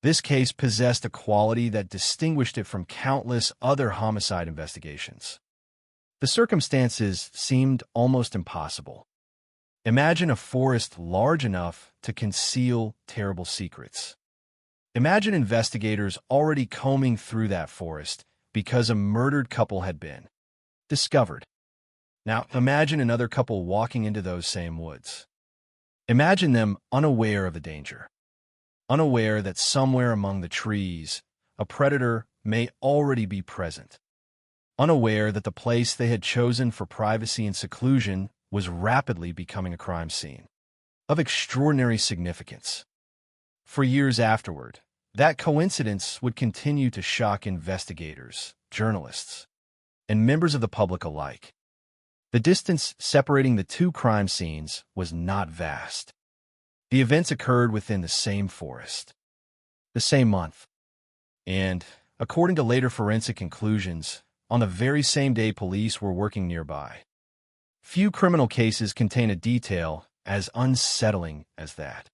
this case possessed a quality that distinguished it from countless other homicide investigations. The circumstances seemed almost impossible. Imagine a forest large enough to conceal terrible secrets. Imagine investigators already combing through that forest because a murdered couple had been discovered. Now, imagine another couple walking into those same woods. Imagine them unaware of the danger, unaware that somewhere among the trees, a predator may already be present, unaware that the place they had chosen for privacy and seclusion was rapidly becoming a crime scene of extraordinary significance. For years afterward, that coincidence would continue to shock investigators, journalists, and members of the public alike. The distance separating the two crime scenes was not vast. The events occurred within the same forest, the same month, and, according to later forensic conclusions, on the very same day police were working nearby. Few criminal cases contain a detail as unsettling as that.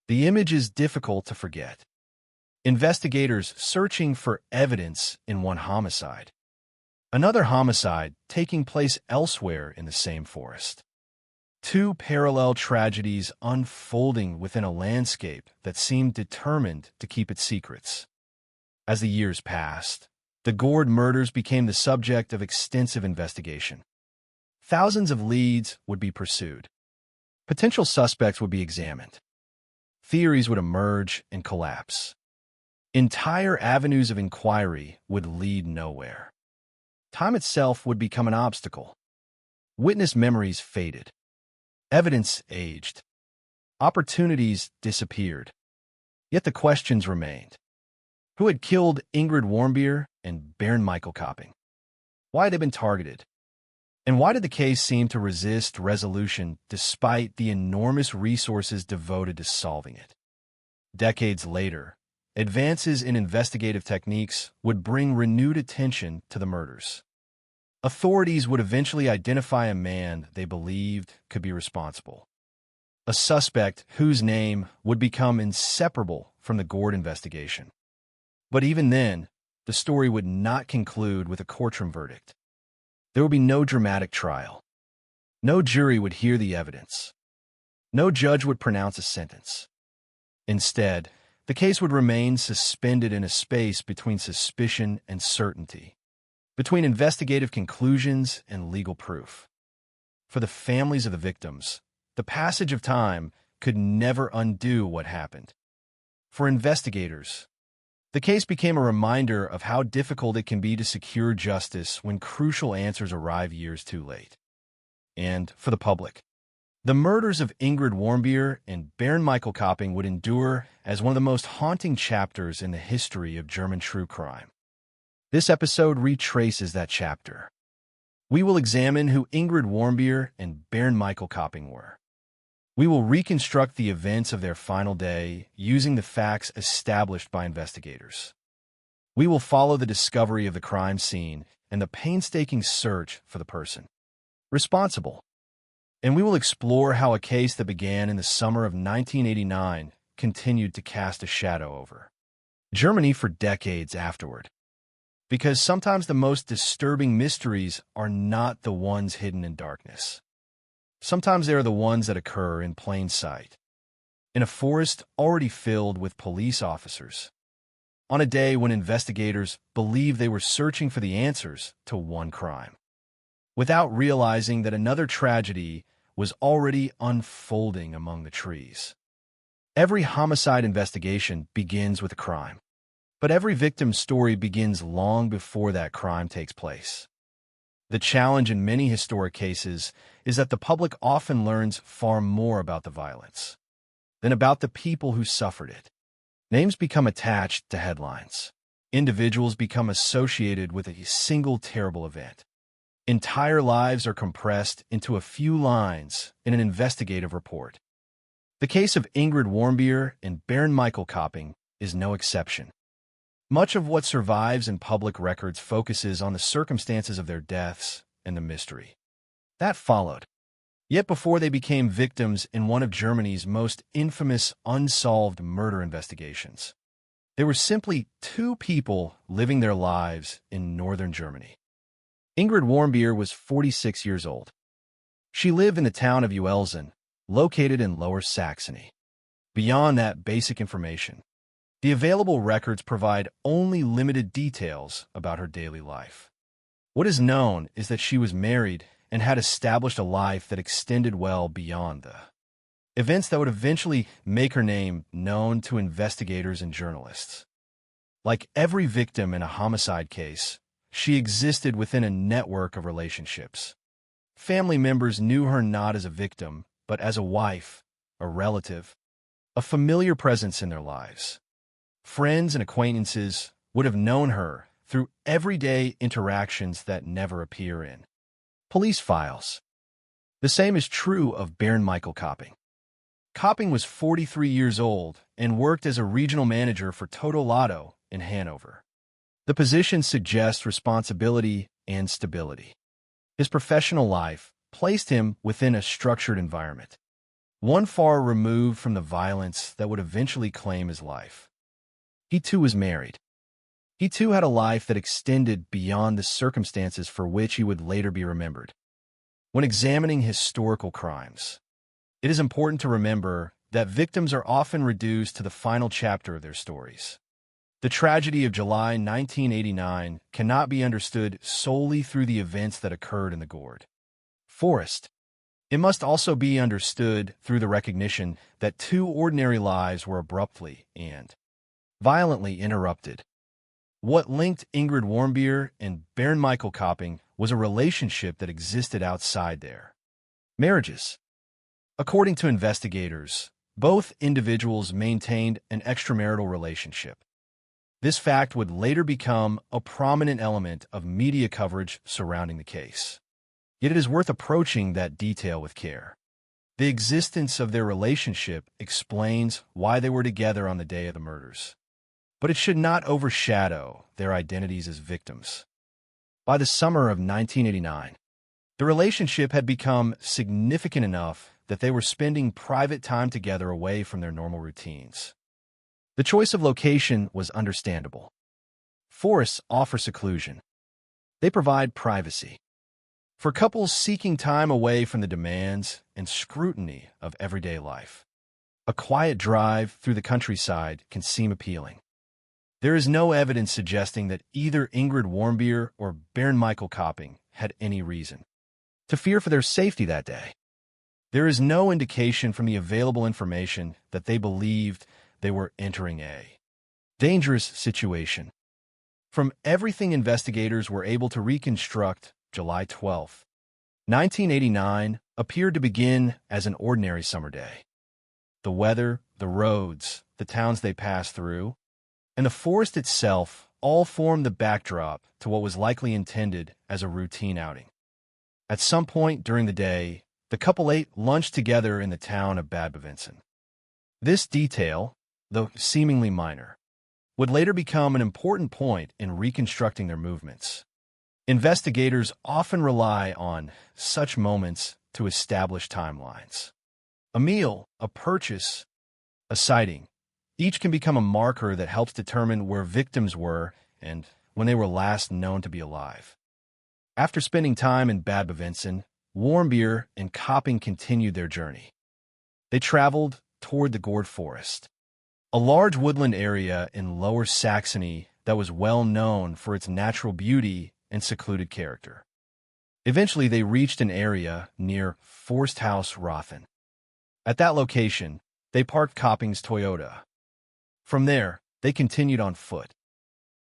The image is difficult to forget. Investigators searching for evidence in one homicide. Another homicide taking place elsewhere in the same forest. Two parallel tragedies unfolding within a landscape that seemed determined to keep its secrets. As the years passed, the Gord murders became the subject of extensive investigation. Thousands of leads would be pursued. Potential suspects would be examined. Theories would emerge and collapse. Entire avenues of inquiry would lead nowhere. Time itself would become an obstacle. Witness memories faded. Evidence aged. Opportunities disappeared. Yet the questions remained. Who had killed Ingrid Warmbier and Bernd Michael Kopping? Why had they been targeted? And why did the case seem to resist resolution despite the enormous resources devoted to solving it? Decades later, advances in investigative techniques would bring renewed attention to the murders. Authorities would eventually identify a man they believed could be responsible. A suspect whose name would become inseparable from the Gord investigation. But even then, the story would not conclude with a courtroom verdict. There would be no dramatic trial. No jury would hear the evidence. No judge would pronounce a sentence. Instead, the case would remain suspended in a space between suspicion and certainty, between investigative conclusions and legal proof. For the families of the victims, the passage of time could never undo what happened. For investigators, the case became a reminder of how difficult it can be to secure justice when crucial answers arrive years too late. And for the public, the murders of Ingrid Warmbier and Bernd Michael Kopping would endure as one of the most haunting chapters in the history of German true crime. This episode retraces that chapter. We will examine who Ingrid Warmbier and Bernd Michael Kopping were. We will reconstruct the events of their final day using the facts established by investigators. We will follow the discovery of the crime scene and the painstaking search for the person responsible. And we will explore how a case that began in the summer of 1989 continued to cast a shadow over Germany for decades afterward. Because sometimes the most disturbing mysteries are not the ones hidden in darkness. Sometimes they are the ones that occur in plain sight, in a forest already filled with police officers, on a day when investigators believed they were searching for the answers to one crime, without realizing that another tragedy was already unfolding among the trees. Every homicide investigation begins with a crime, but every victim's story begins long before that crime takes place. The challenge in many historic cases is that the public often learns far more about the violence than about the people who suffered it. Names become attached to headlines. Individuals become associated with a single terrible event. Entire lives are compressed into a few lines in an investigative report. The case of Ingrid Warmbier and Bernd Michael Kopping is no exception. Much of what survives in public records focuses on the circumstances of their deaths and the mystery that followed. Yet before they became victims in one of Germany's most infamous unsolved murder investigations, they were simply two people living their lives in northern Germany. Ingrid Warmbier was 46 years old. She lived in the town of Uelzen, located in Lower Saxony. Beyond that basic information, the available records provide only limited details about her daily life. What is known is that she was married and had established a life that extended well beyond the events that would eventually make her name known to investigators and journalists. Like every victim in a homicide case, she existed within a network of relationships. Family members knew her not as a victim, but as a wife, a relative, a familiar presence in their lives. Friends and acquaintances would have known her through everyday interactions that never appear in police files. The same is true of Baron Michael Copping. Copping was 43 years old and worked as a regional manager for Toto Lotto in Hanover. The position suggests responsibility and stability. His professional life placed him within a structured environment, one far removed from the violence that would eventually claim his life. He too was married. He too had a life that extended beyond the circumstances for which he would later be remembered. When examining historical crimes, it is important to remember that victims are often reduced to the final chapter of their stories. The tragedy of July 1989 cannot be understood solely through the events that occurred in the Gord Forest. It must also be understood through the recognition that two ordinary lives were abruptly and violently interrupted. What linked Ingrid Warmbier and Baron Michael Copping was a relationship that existed outside their marriages. According to investigators, both individuals maintained an extramarital relationship. This fact would later become a prominent element of media coverage surrounding the case. Yet it is worth approaching that detail with care. The existence of their relationship explains why they were together on the day of the murders. But it should not overshadow their identities as victims. By the summer of 1989, the relationship had become significant enough that they were spending private time together away from their normal routines. The choice of location was understandable. Forests offer seclusion. They provide privacy. For couples seeking time away from the demands and scrutiny of everyday life, a quiet drive through the countryside can seem appealing. There is no evidence suggesting that either Ingrid Warmbier or Baron Michael Copping had any reason to fear for their safety that day. There is no indication from the available information that they believed they were entering a dangerous situation. From everything investigators were able to reconstruct, July 12, 1989 appeared to begin as an ordinary summer day. The weather, the roads, the towns they passed through, and the forest itself all formed the backdrop to what was likely intended as a routine outing. At some point during the day, the couple ate lunch together in the town of Bad Bevensen. This detail, though seemingly minor, would later become an important point in reconstructing their movements. Investigators often rely on such moments to establish timelines. A meal, a purchase, a sighting, each can become a marker that helps determine where victims were and when they were last known to be alive. After spending time in Bad Bevensen, Warmbier and Copping continued their journey. They traveled toward the Gord Forest, a large woodland area in Lower Saxony that was well known for its natural beauty and secluded character. Eventually, they reached an area near Forsthaus Rothen. At that location, they parked Copping's Toyota. From there, they continued on foot.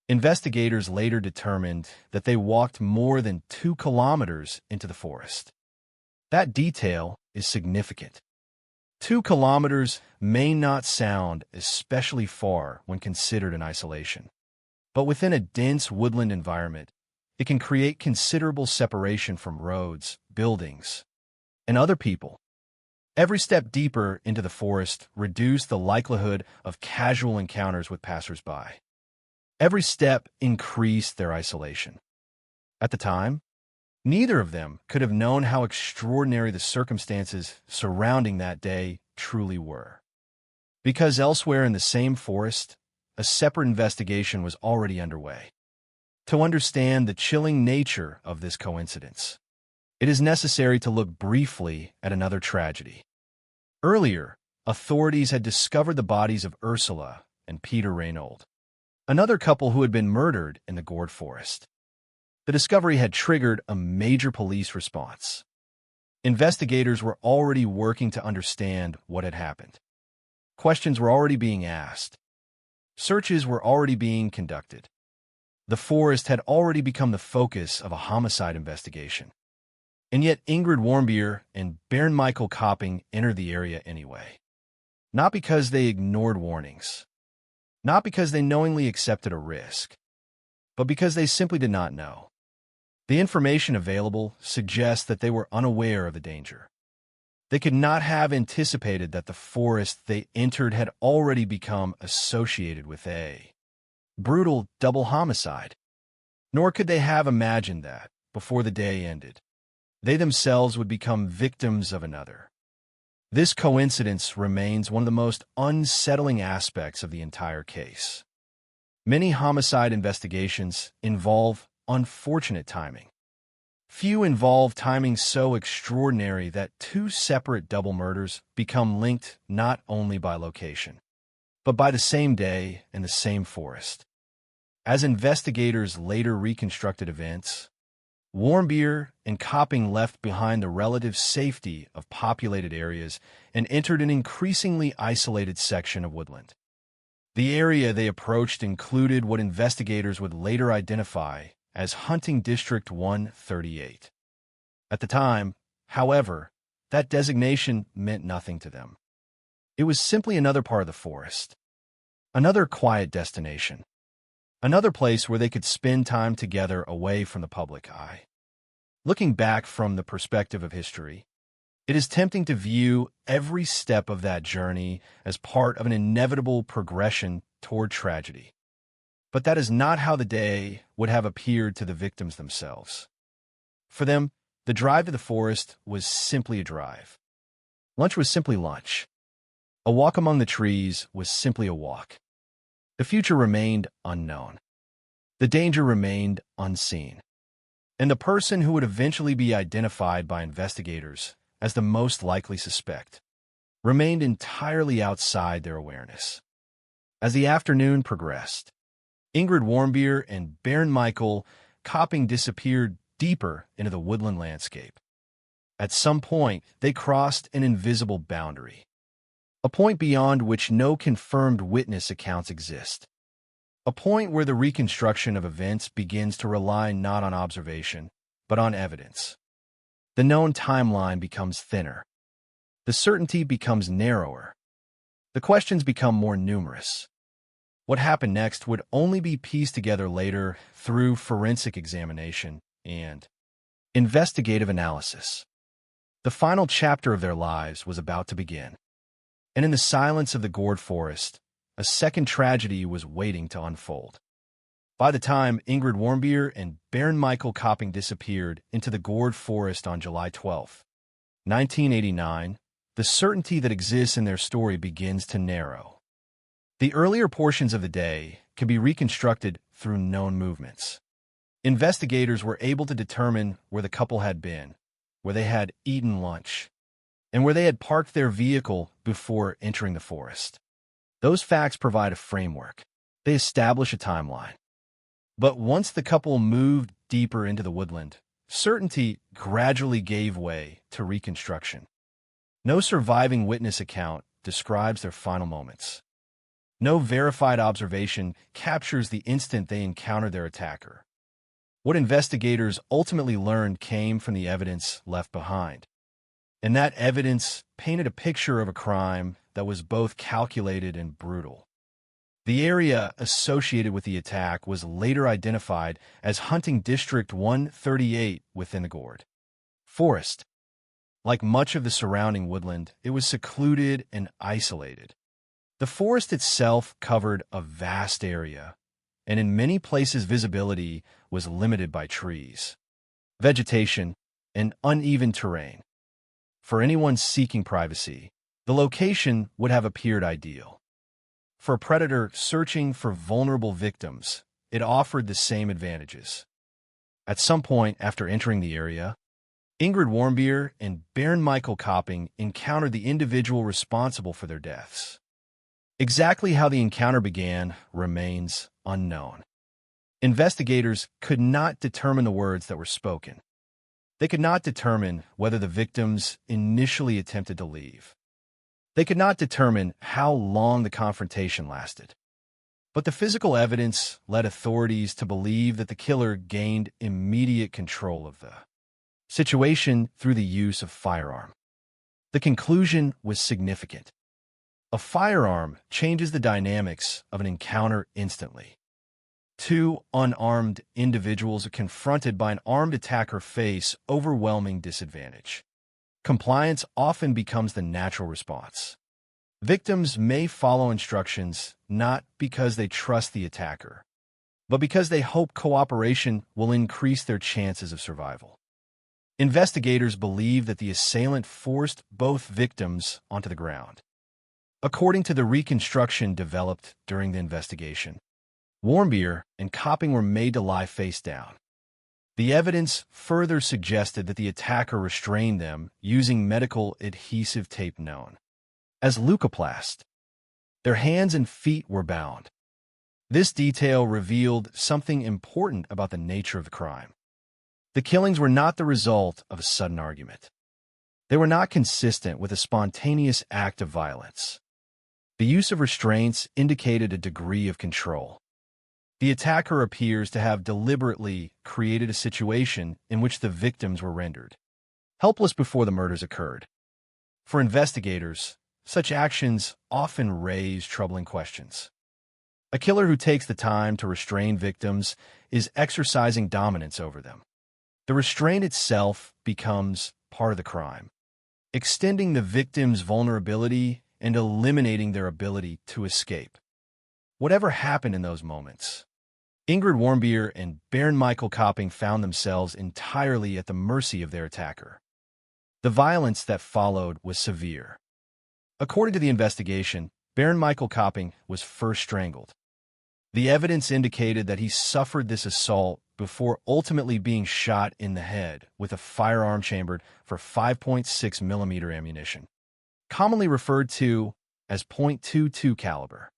Investigators later determined that they walked more than 2 kilometers into the forest. That detail is significant. 2 kilometers may not sound especially far when considered in isolation, but within a dense woodland environment, it can create considerable separation from roads, buildings, and other people. Every step deeper into the forest reduced the likelihood of casual encounters with passersby. Every step increased their isolation. At the time, neither of them could have known how extraordinary the circumstances surrounding that day truly were. Because elsewhere in the same forest, a separate investigation was already underway. To understand the chilling nature of this coincidence, it is necessary to look briefly at another tragedy. Earlier, authorities had discovered the bodies of Ursula and Peter Reynold, another couple who had been murdered in the Gord Forest. The discovery had triggered a major police response. Investigators were already working to understand what had happened. Questions were already being asked. Searches were already being conducted. The forest had already become the focus of a homicide investigation. And yet Ingrid Warmbier and Bernd Michael Kopping entered the area anyway. Not because they ignored warnings. Not because they knowingly accepted a risk. But because they simply did not know. The information available suggests that they were unaware of the danger. They could not have anticipated that the forest they entered had already become associated with a brutal double homicide. Nor could they have imagined that, before the day ended, they themselves would become victims of another. This coincidence remains one of the most unsettling aspects of the entire case. Many homicide investigations involve unfortunate timing. Few involve timing so extraordinary that two separate double murders become linked not only by location, but by the same day and the same forest. As investigators later reconstructed events, Warmbier and Kopping left behind the relative safety of populated areas and entered an increasingly isolated section of woodland. The area they approached included what investigators would later identify as Hunting District 138. At the time, however, that designation meant nothing to them. It was simply another part of the forest, another quiet destination, another place where they could spend time together away from the public eye. Looking back from the perspective of history, it is tempting to view every step of that journey as part of an inevitable progression toward tragedy. But that is not how the day would have appeared to the victims themselves. For them, the drive to the forest was simply a drive. Lunch was simply lunch. A walk among the trees was simply a walk. The future remained unknown. The danger remained unseen. And the person who would eventually be identified by investigators as the most likely suspect remained entirely outside their awareness. As the afternoon progressed, Ingrid Warmbier and Bernd Michael Kopping disappeared deeper into the woodland landscape. At some point, they crossed an invisible boundary, a point beyond which no confirmed witness accounts exist, a point where the reconstruction of events begins to rely not on observation, but on evidence. The known timeline becomes thinner. The certainty becomes narrower. The questions become more numerous. What happened next would only be pieced together later through forensic examination and investigative analysis. The final chapter of their lives was about to begin. And in the silence of the gored forest, a second tragedy was waiting to unfold. By the time Ingrid Warmbier and Bernd Michael Kopping disappeared into the gored forest on July 12, 1989, the certainty that exists in their story begins to narrow. The earlier portions of the day can be reconstructed through known movements. Investigators were able to determine where the couple had been, where they had eaten lunch, and where they had parked their vehicle before entering the forest. Those facts provide a framework. They establish a timeline. But once the couple moved deeper into the woodland, certainty gradually gave way to reconstruction. No surviving witness account describes their final moments. No verified observation captures the instant they encountered their attacker. What investigators ultimately learned came from the evidence left behind. And that evidence painted a picture of a crime that was both calculated and brutal. The area associated with the attack was later identified as Hunting District 138 within the gored forest. Like much of the surrounding woodland, it was secluded and isolated. The forest itself covered a vast area, and in many places visibility was limited by trees, vegetation, and uneven terrain. For anyone seeking privacy, the location would have appeared ideal. For a predator searching for vulnerable victims, it offered the same advantages. At some point after entering the area, Ingrid Warmbier and Bernd Michael Kopping encountered the individual responsible for their deaths. Exactly how the encounter began remains unknown. Investigators could not determine the words that were spoken. They could not determine whether the victims initially attempted to leave. They could not determine how long the confrontation lasted. But the physical evidence led authorities to believe that the killer gained immediate control of the situation through the use of firearm. The conclusion was significant. A firearm changes the dynamics of an encounter instantly. Two unarmed individuals are confronted by an armed attacker face overwhelming disadvantage. Compliance often becomes the natural response. Victims may follow instructions not because they trust the attacker, but because they hope cooperation will increase their chances of survival. Investigators believe that the assailant forced both victims onto the ground. According to the reconstruction developed during the investigation, Warmbier and Copping were made to lie face down. The evidence further suggested that the attacker restrained them using medical adhesive tape known as leukoplast. Their hands and feet were bound. This detail revealed something important about the nature of the crime. The killings were not the result of a sudden argument. They were not consistent with a spontaneous act of violence. The use of restraints indicated a degree of control. The attacker appears to have deliberately created a situation in which the victims were rendered helpless before the murders occurred. For investigators, such actions often raise troubling questions. A killer who takes the time to restrain victims is exercising dominance over them. The restraint itself becomes part of the crime, extending the victim's vulnerability and eliminating their ability to escape. Whatever happened in those moments, Ingrid Warmbier and Bernd Michael Copping found themselves entirely at the mercy of their attacker. The violence that followed was severe. According to the investigation, Bernd Michael Copping was first strangled. The evidence indicated that he suffered this assault before ultimately being shot in the head with a firearm chambered for 5.6 millimeter ammunition, commonly referred to as .22 caliber.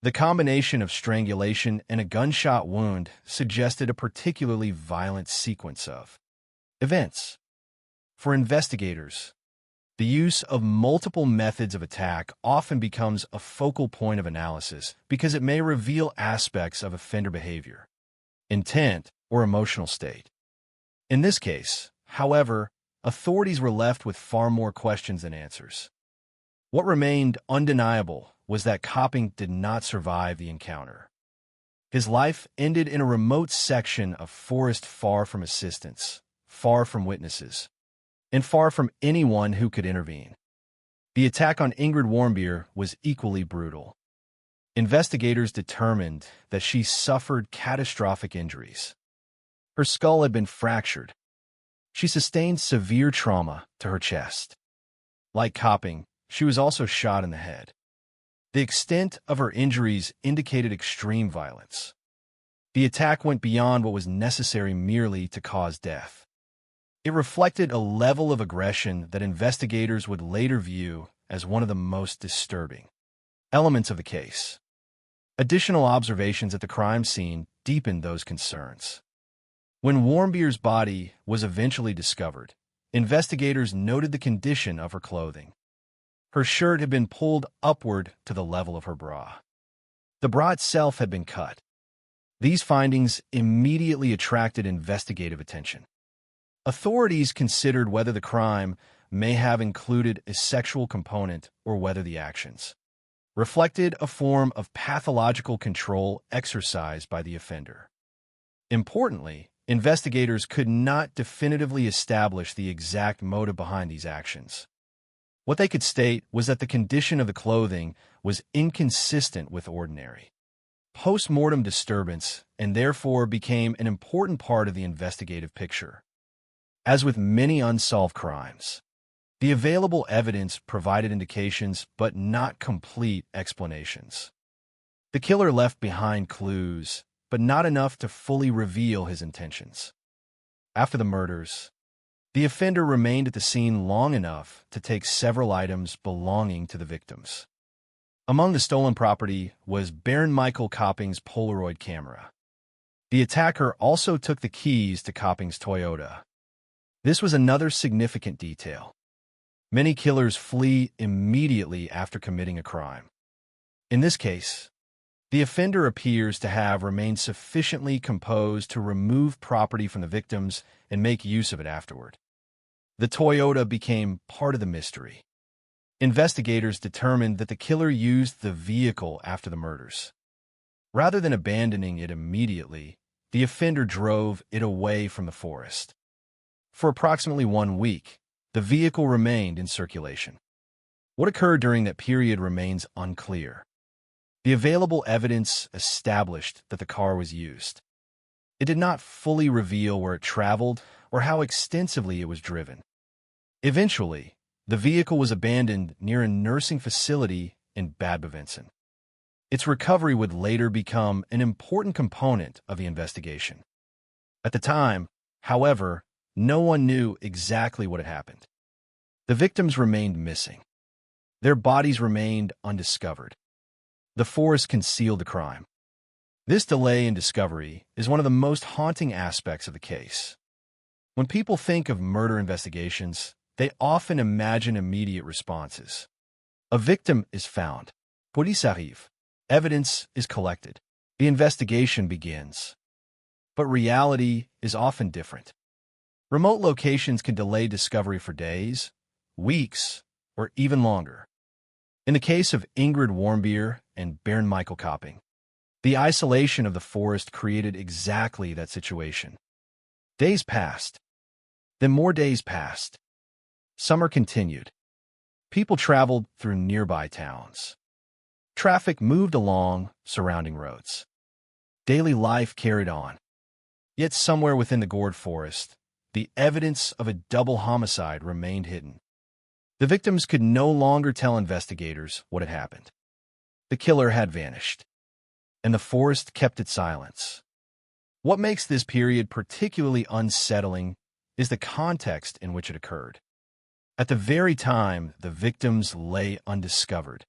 The combination of strangulation and a gunshot wound suggested a particularly violent sequence of events. For investigators, the use of multiple methods of attack often becomes a focal point of analysis because it may reveal aspects of offender behavior, intent, or emotional state. In this case, however, authorities were left with far more questions than answers. What remained undeniable was that Copping did not survive the encounter. His life ended in a remote section of forest far from assistance, far from witnesses, and far from anyone who could intervene. The attack on Ingrid Warmbier was equally brutal. Investigators determined that she suffered catastrophic injuries. Her skull had been fractured. She sustained severe trauma to her chest. Like Copping, she was also shot in the head. The extent of her injuries indicated extreme violence. The attack went beyond what was necessary merely to cause death. It reflected a level of aggression that investigators would later view as one of the most disturbing elements of the case. Additional observations at the crime scene deepened those concerns. When Warmbier's body was eventually discovered, investigators noted the condition of her clothing. Her shirt had been pulled upward to the level of her bra. The bra itself had been cut. These findings immediately attracted investigative attention. Authorities considered whether the crime may have included a sexual component or whether the actions reflected a form of pathological control exercised by the offender. Importantly, investigators could not definitively establish the exact motive behind these actions. What they could state was that the condition of the clothing was inconsistent with ordinary post-mortem disturbance and therefore became an important part of the investigative picture. As with many unsolved crimes, the available evidence provided indications but not complete explanations. The killer left behind clues, but not enough to fully reveal his intentions. After the murders, the offender remained at the scene long enough to take several items belonging to the victims. Among the stolen property was Bernd Michael Copping's Polaroid camera. The attacker also took the keys to Copping's Toyota. This was another significant detail. Many killers flee immediately after committing a crime. In this case, The offender appears to have remained sufficiently composed to remove property from the victims and make use of it afterward. The Toyota became part of the mystery. Investigators determined that the killer used the vehicle after the murders. Rather than abandoning it immediately, the offender drove it away from the forest. For approximately 1 week, the vehicle remained in circulation. What occurred during that period remains unclear. The available evidence established that the car was used. It did not fully reveal where it traveled or how extensively it was driven. Eventually, the vehicle was abandoned near a nursing facility in Bad Bevensen. Its recovery would later become an important component of the investigation. At the time, however, no one knew exactly what had happened. The victims remained missing. Their bodies remained undiscovered. The forest concealed the crime. This delay in discovery is one of the most haunting aspects of the case. When people think of murder investigations, they often imagine immediate responses. A victim is found. Police arrive. Evidence is collected. The investigation begins. But reality is often different. Remote locations can delay discovery for days, weeks, or even longer. In the case of Ingrid Warmbier and Bernd Michael Kopping, the isolation of the forest created exactly that situation. Days passed. Then more days passed. Summer continued. People traveled through nearby towns. Traffic moved along surrounding roads. Daily life carried on. Yet somewhere within the gored forest, the evidence of a double homicide remained hidden. The victims could no longer tell investigators what had happened. The killer had vanished, and the forest kept its silence. What makes this period particularly unsettling is the context in which it occurred. At the very time the victims lay undiscovered,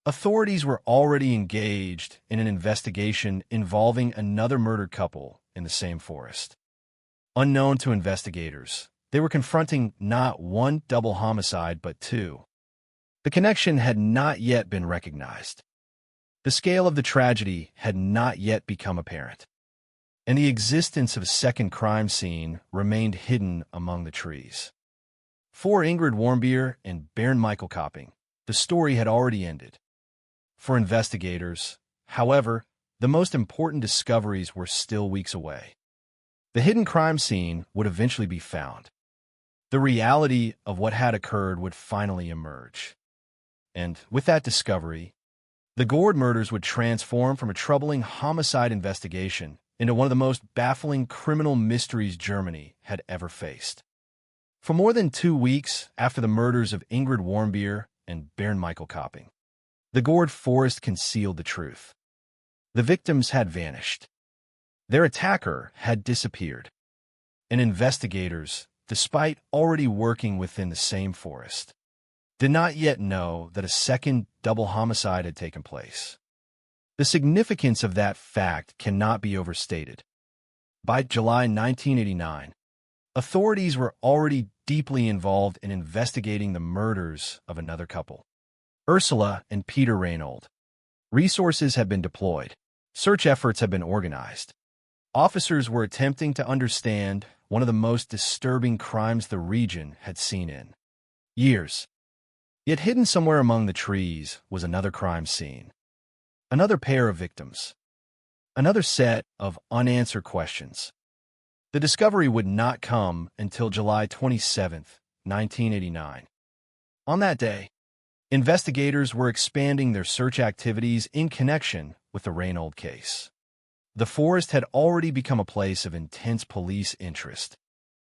authorities were already engaged in an investigation involving another murdered couple in the same forest. Unknown to investigators, they were confronting not one double homicide but two. The connection had not yet been recognized. The scale of the tragedy had not yet become apparent, and the existence of a second crime scene remained hidden among the trees. For Ingrid Warmbier and Bernd Michael Kopping, the story had already ended. For investigators, however, the most important discoveries were still weeks away. The hidden crime scene would eventually be found. The reality of what had occurred would finally emerge. And with that discovery, the Gord murders would transform from a troubling homicide investigation into one of the most baffling criminal mysteries Germany had ever faced. For more than 2 weeks after the murders of Ingrid Warmbier and Bernd Michael Kopping, the Gord forest concealed the truth. The victims had vanished. Their attacker had disappeared. And investigators, despite already working within the same forest, did not yet know that a second double homicide had taken place. The significance of that fact cannot be overstated. By July 1989, authorities were already deeply involved in investigating the murders of another couple, Ursula and Peter Reinhold. Resources had been deployed. Search efforts had been organized. Officers were attempting to understand one of the most disturbing crimes the region had seen in years. Yet hidden somewhere among the trees was another crime scene. Another pair of victims. Another set of unanswered questions. The discovery would not come until July 27, 1989. On that day, investigators were expanding their search activities in connection with the Reinhold case. The forest had already become a place of intense police interest,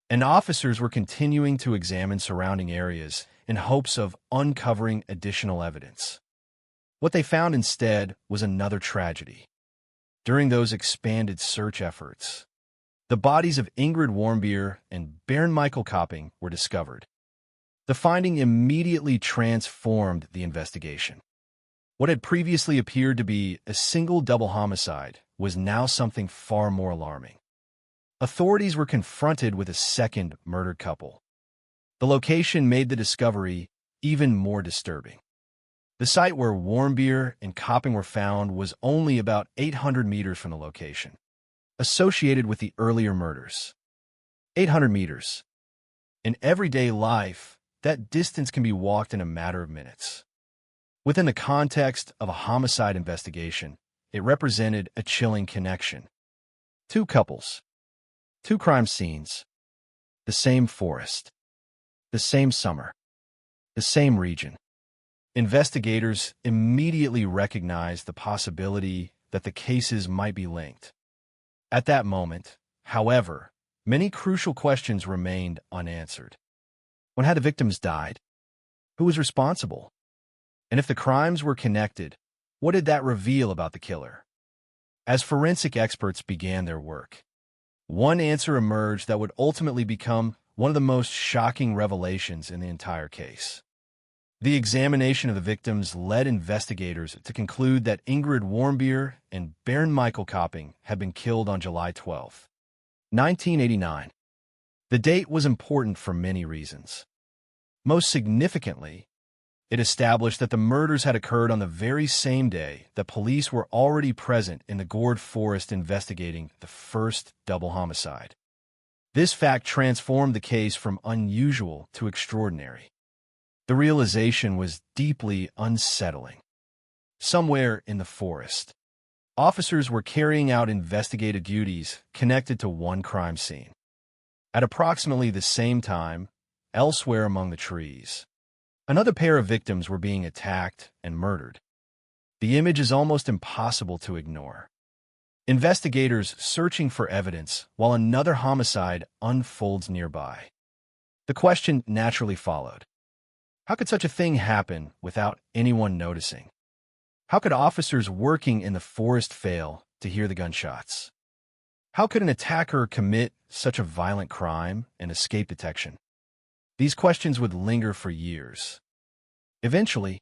and officers were continuing to examine surrounding areas in hopes of uncovering additional evidence. What they found instead was another tragedy. During those expanded search efforts, the bodies of Ingrid Warmbier and Bernd Michael Kopping were discovered. The finding immediately transformed the investigation. What had previously appeared to be a single double homicide was now something far more alarming. Authorities were confronted with a second murdered couple. The location made the discovery even more disturbing. The site where Warmbier and Copping were found was only about 800 meters from the location, associated with the earlier murders. 800 meters. In everyday life, that distance can be walked in a matter of minutes. Within the context of a homicide investigation, it represented a chilling connection. Two couples, two crime scenes, the same forest, the same summer, the same region. Investigators immediately recognized the possibility that the cases might be linked. At that moment, however, many crucial questions remained unanswered. When had the victims died? Who was responsible? And if the crimes were connected, what did that reveal about the killer? As forensic experts began their work, one answer emerged that would ultimately become one of the most shocking revelations in the entire case. The examination of the victims led investigators to conclude that Ingrid Warmbier and Bernd Michael Copping had been killed on July 12, 1989. The date was important for many reasons. Most significantly, it established that the murders had occurred on the very same day that police were already present in the Gourd Forest investigating the first double homicide. This fact transformed the case from unusual to extraordinary. The realization was deeply unsettling. Somewhere in the forest, officers were carrying out investigative duties connected to one crime scene. At approximately the same time, elsewhere among the trees, another pair of victims were being attacked and murdered. The image is almost impossible to ignore. Investigators searching for evidence while another homicide unfolds nearby. The question naturally followed. How could such a thing happen without anyone noticing? How could officers working in the forest fail to hear the gunshots? How could an attacker commit such a violent crime and escape detection? These questions would linger for years. Eventually,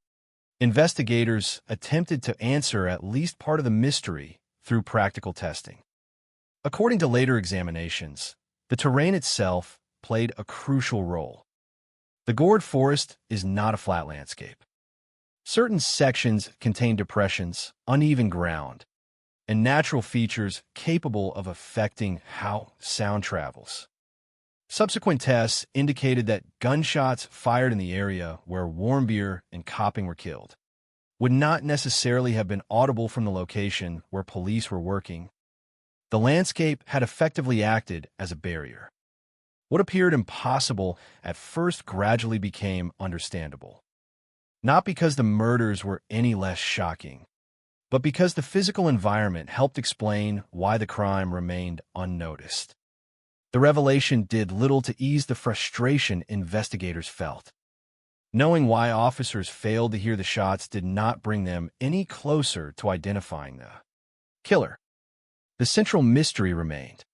investigators attempted to answer at least part of the mystery through practical testing. According to later examinations, the terrain itself played a crucial role. The Gourd Forest is not a flat landscape. Certain sections contain depressions, uneven ground, and natural features capable of affecting how sound travels. Subsequent tests indicated that gunshots fired in the area where Warmbier and Copping were killed would not necessarily have been audible from the location where police were working. The landscape had effectively acted as a barrier. What appeared impossible at first gradually became understandable. Not because the murders were any less shocking, but because the physical environment helped explain why the crime remained unnoticed. The revelation did little to ease the frustration investigators felt. Knowing why officers failed to hear the shots did not bring them any closer to identifying the killer. The central mystery remained.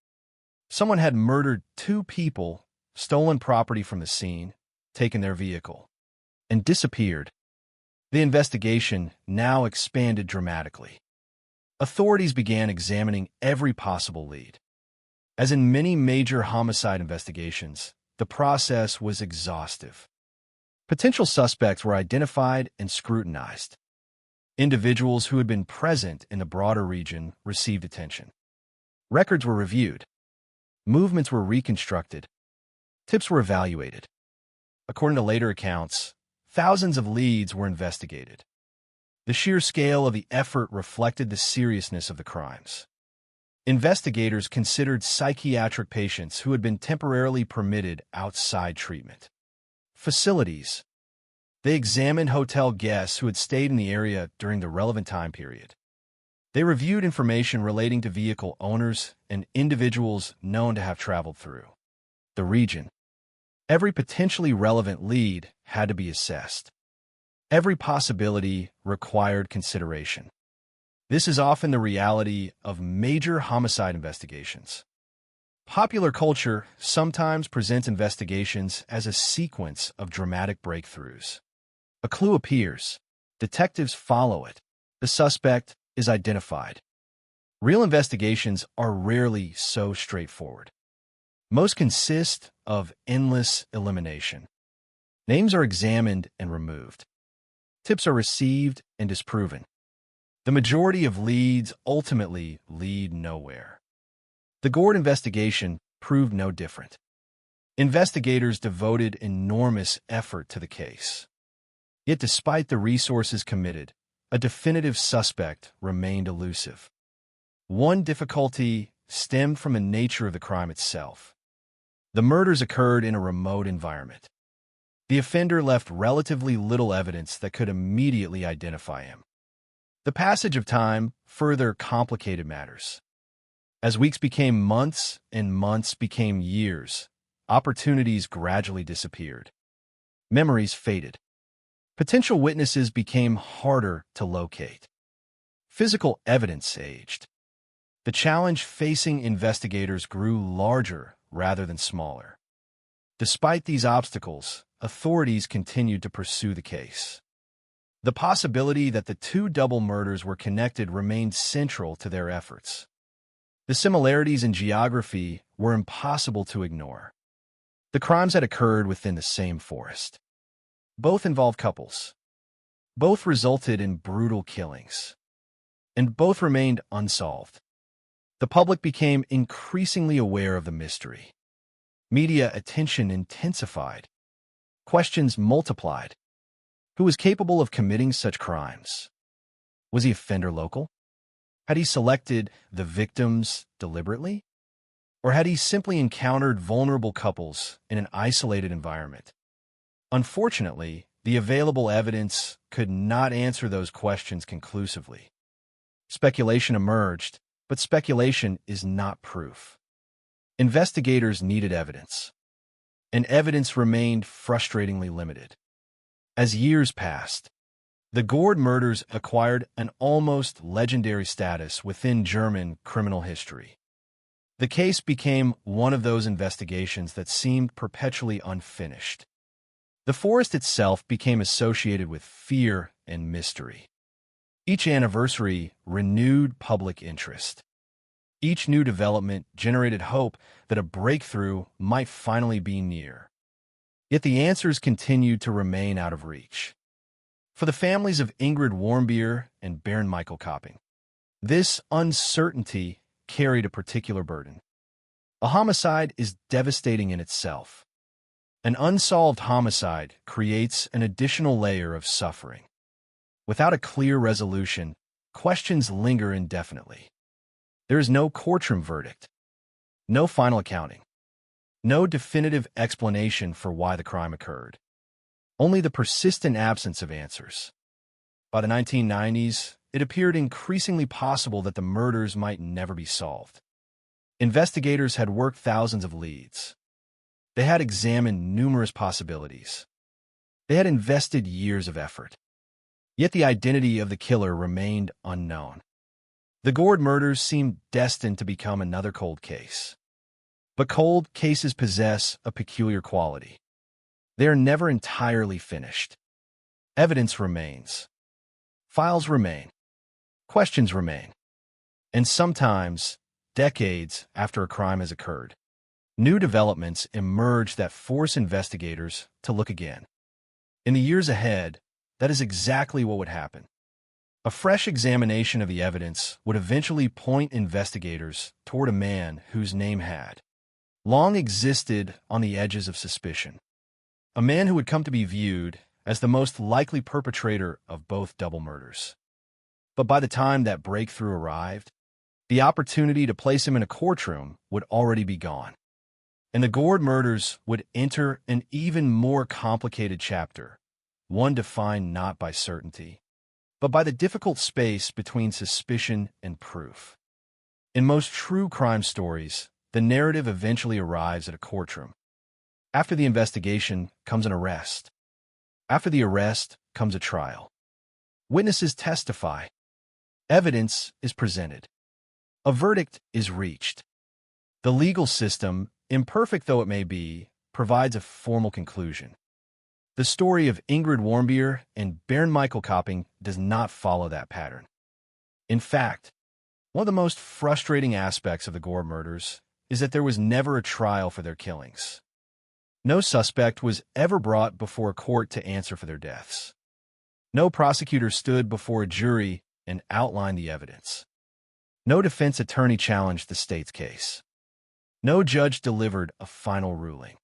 Someone had murdered two people, stolen property from the scene, taken their vehicle, and disappeared. The investigation now expanded dramatically. Authorities began examining every possible lead. As in many major homicide investigations, the process was exhaustive. Potential suspects were identified and scrutinized. Individuals who had been present in the broader region received attention. Records were reviewed. Movements were reconstructed. Tips were evaluated. According to later accounts, thousands of leads were investigated. The sheer scale of the effort reflected the seriousness of the crimes. Investigators considered psychiatric patients who had been temporarily permitted outside treatment facilities. They examined hotel guests who had stayed in the area during the relevant time period. They reviewed information relating to vehicle owners and individuals known to have traveled through the region. Every potentially relevant lead had to be assessed. Every possibility required consideration. This is often the reality of major homicide investigations. Popular culture sometimes presents investigations as a sequence of dramatic breakthroughs. A clue appears. Detectives follow it. The suspect is identified. Real investigations are rarely so straightforward. Most consist of endless elimination. Names are examined and removed. Tips are received and disproven. The majority of leads ultimately lead nowhere. The Gord investigation proved no different. Investigators devoted enormous effort to the case. Yet despite the resources committed, a definitive suspect remained elusive. One difficulty stemmed from the nature of the crime itself. The murders occurred in a remote environment. The offender left relatively little evidence that could immediately identify him. The passage of time further complicated matters. As weeks became months and months became years, opportunities gradually disappeared. Memories faded. Potential witnesses became harder to locate. Physical evidence aged. The challenge facing investigators grew larger rather than smaller. Despite these obstacles, authorities continued to pursue the case. The possibility that the two double murders were connected remained central to their efforts. The similarities in geography were impossible to ignore. The crimes had occurred within the same forest. Both involved couples. Both resulted in brutal killings. And both remained unsolved. The public became increasingly aware of the mystery. Media attention intensified. Questions multiplied. Who was capable of committing such crimes? Was the offender local? Had he selected the victims deliberately? Or had he simply encountered vulnerable couples in an isolated environment? Unfortunately, the available evidence could not answer those questions conclusively. Speculation emerged, but speculation is not proof. Investigators needed evidence, and evidence remained frustratingly limited. As years passed, the Gord murders acquired an almost legendary status within German criminal history. The case became one of those investigations that seemed perpetually unfinished. The forest itself became associated with fear and mystery. Each anniversary renewed public interest. Each new development generated hope that a breakthrough might finally be near. Yet the answers continued to remain out of reach. For the families of Ingrid Warmbier and Bernd Michael Kopping, this uncertainty carried a particular burden. A homicide is devastating in itself. An unsolved homicide creates an additional layer of suffering. Without a clear resolution, questions linger indefinitely. There is no courtroom verdict, no final accounting, no definitive explanation for why the crime occurred. Only the persistent absence of answers. By the 1990s, it appeared increasingly possible that the murders might never be solved. Investigators had worked thousands of leads. They had examined numerous possibilities. They had invested years of effort. Yet the identity of the killer remained unknown. The Gord murders seemed destined to become another cold case. But cold cases possess a peculiar quality. They are never entirely finished. Evidence remains. Files remain. Questions remain. And sometimes, decades after a crime has occurred, new developments emerge that force investigators to look again. In the years ahead, that is exactly what would happen. A fresh examination of the evidence would eventually point investigators toward a man whose name had long existed on the edges of suspicion. A man who would come to be viewed as the most likely perpetrator of both double murders. But by the time that breakthrough arrived, the opportunity to place him in a courtroom would already be gone. And the Gord murders would enter an even more complicated chapter, one defined not by certainty, but by the difficult space between suspicion and proof. In most true crime stories, the narrative eventually arrives at a courtroom. After the investigation comes an arrest. After the arrest comes a trial. Witnesses testify. Evidence is presented. A verdict is reached. The legal system, imperfect though it may be, provides a formal conclusion. The story of Ingrid Warmbier and Bernd Michael Kopping does not follow that pattern. In fact, one of the most frustrating aspects of the Gord murders is that there was never a trial for their killings. No suspect was ever brought before a court to answer for their deaths. No prosecutor stood before a jury and outlined the evidence. No defense attorney challenged the state's case. No judge delivered a final ruling.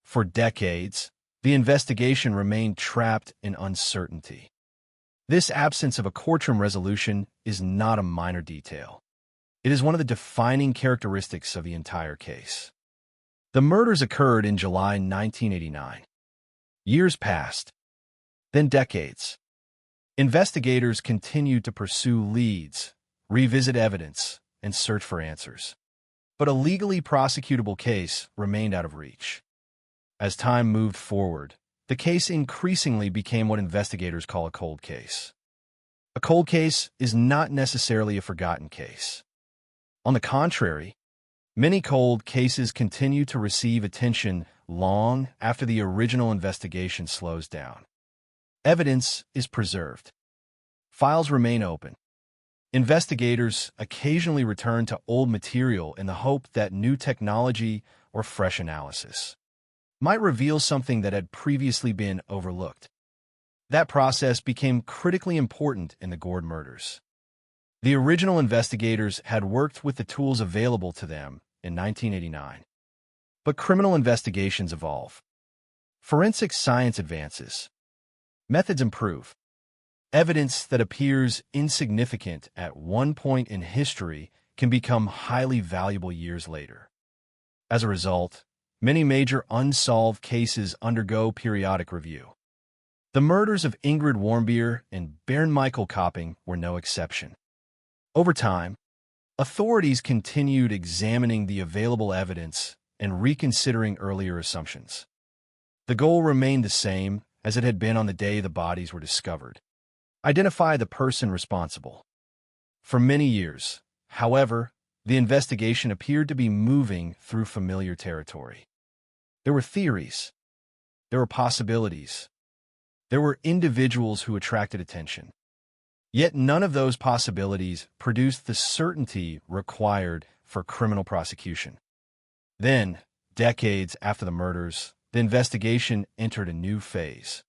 For decades, the investigation remained trapped in uncertainty. This absence of a courtroom resolution is not a minor detail. It is one of the defining characteristics of the entire case. The murders occurred in July 1989. Years passed, then decades. Investigators continued to pursue leads, revisit evidence, and search for answers. But a legally prosecutable case remained out of reach. As time moved forward, the case increasingly became what investigators call a cold case. A cold case is not necessarily a forgotten case. On the contrary, many cold cases continue to receive attention long after the original investigation slows down. Evidence is preserved. Files remain open. Investigators occasionally return to old material in the hope that new technology or fresh analysis might reveal something that had previously been overlooked. That process became critically important in the Gord murders. The original investigators had worked with the tools available to them in 1989. But criminal investigations evolve. Forensic science advances. Methods improve. Evidence that appears insignificant at one point in history can become highly valuable years later. As a result, many major unsolved cases undergo periodic review. The murders of Ingrid Warmbier and Bernd Michael Kopping were no exception. Over time, authorities continued examining the available evidence and reconsidering earlier assumptions. The goal remained the same as it had been on the day the bodies were discovered: identify the person responsible. For many years, however, the investigation appeared to be moving through familiar territory. There were theories. There were possibilities. There were individuals who attracted attention. Yet none of those possibilities produced the certainty required for criminal prosecution. Then, decades after the murders, the investigation entered a new phase.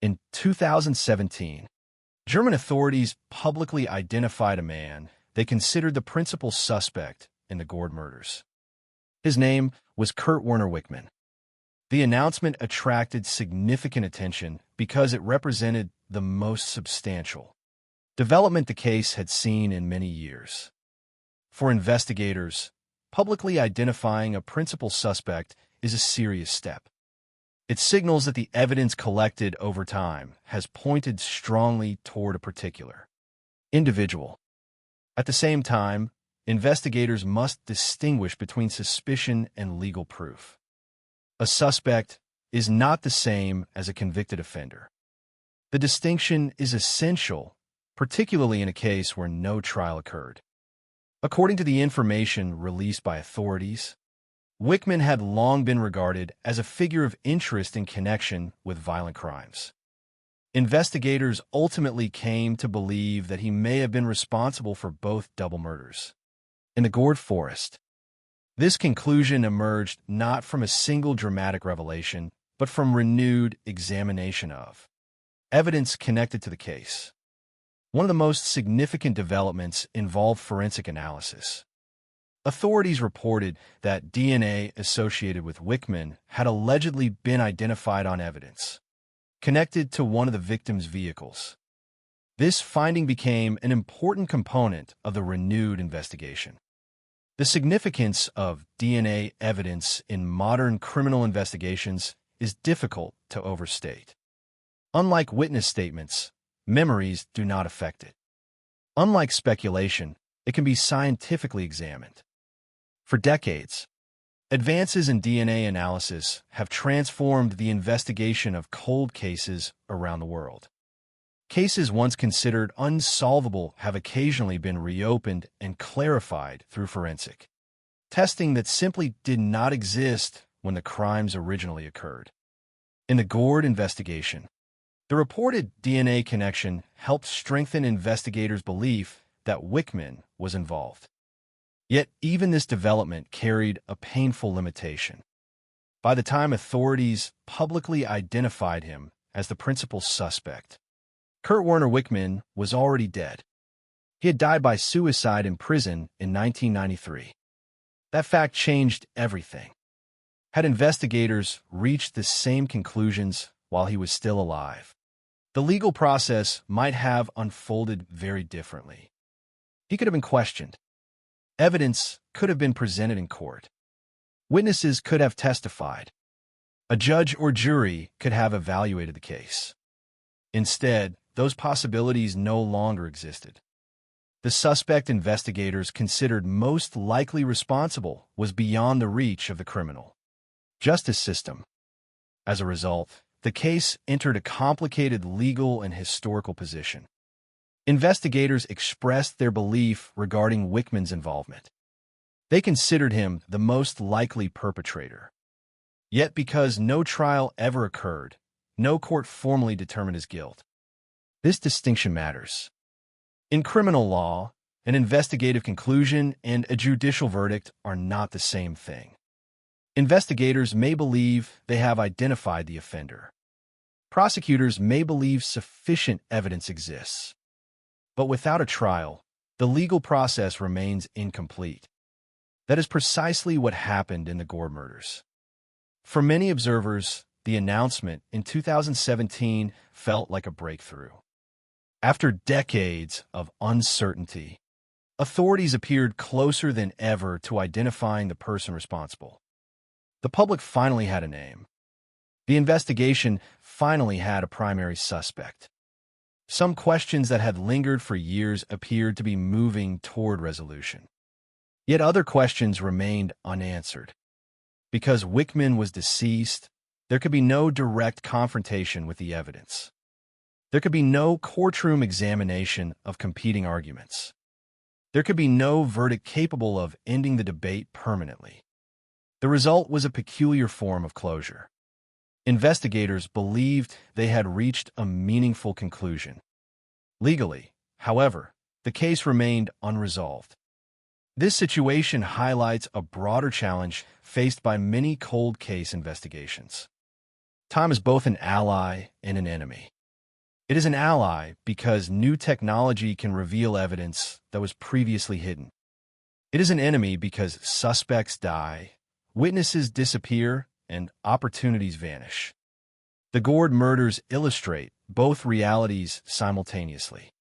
In 2017, German authorities publicly identified a man they considered the principal suspect in the Gord murders. His name was Kurt Werner Wickman. The announcement attracted significant attention because it represented the most substantial development the case had seen in many years. For investigators, publicly identifying a principal suspect is a serious step. It signals that the evidence collected over time has pointed strongly toward a particular individual. At the same time, investigators must distinguish between suspicion and legal proof. A suspect is not the same as a convicted offender. The distinction is essential, particularly in a case where no trial occurred. According to the information released by authorities, Wickman had long been regarded as a figure of interest in connection with violent crimes. Investigators ultimately came to believe that he may have been responsible for both double murders in the Gord Forest. This conclusion emerged not from a single dramatic revelation, but from renewed examination of evidence connected to the case. One of the most significant developments involved forensic analysis. Authorities reported that DNA associated with Wickman had allegedly been identified on evidence connected to one of the victim's vehicles. This finding became an important component of the renewed investigation. The significance of DNA evidence in modern criminal investigations is difficult to overstate. Unlike witness statements, memories do not affect it. Unlike speculation, it can be scientifically examined. For decades, advances in DNA analysis have transformed the investigation of cold cases around the world. Cases once considered unsolvable have occasionally been reopened and clarified through forensic testing that simply did not exist when the crimes originally occurred. In the Gord investigation, the reported DNA connection helped strengthen investigators' belief that Wickman was involved. Yet even this development carried a painful limitation. By the time authorities publicly identified him as the principal suspect, Kurt Werner Wickman was already dead. He had died by suicide in prison in 1993. That fact changed everything. Had investigators reached the same conclusions while he was still alive, the legal process might have unfolded very differently. He could have been questioned. Evidence could have been presented in court. Witnesses could have testified. A judge or jury could have evaluated the case. Instead, those possibilities no longer existed. The suspect investigators considered most likely responsible was beyond the reach of the criminal justice system. As a result, the case entered a complicated legal and historical position. Investigators expressed their belief regarding Wickman's involvement. They considered him the most likely perpetrator. Yet because no trial ever occurred, no court formally determined his guilt. This distinction matters. In criminal law, an investigative conclusion and a judicial verdict are not the same thing. Investigators may believe they have identified the offender. Prosecutors may believe sufficient evidence exists. But without a trial, the legal process remains incomplete. That is precisely what happened in the Gore murders. For many observers, the announcement in 2017 felt like a breakthrough. After decades of uncertainty, authorities appeared closer than ever to identifying the person responsible. The public finally had a name. The investigation finally had a primary suspect. Some questions that had lingered for years appeared to be moving toward resolution. Yet other questions remained unanswered. Because Wickman was deceased, there could be no direct confrontation with the evidence. There could be no courtroom examination of competing arguments. There could be no verdict capable of ending the debate permanently. The result was a peculiar form of closure. Investigators believed they had reached a meaningful conclusion. Legally, however, the case remained unresolved. This situation highlights a broader challenge faced by many cold case investigations. Time is both an ally and an enemy. It is an ally because new technology can reveal evidence that was previously hidden. It is an enemy because suspects die, witnesses disappear, and opportunities vanish. The Gore murders illustrate both realities simultaneously.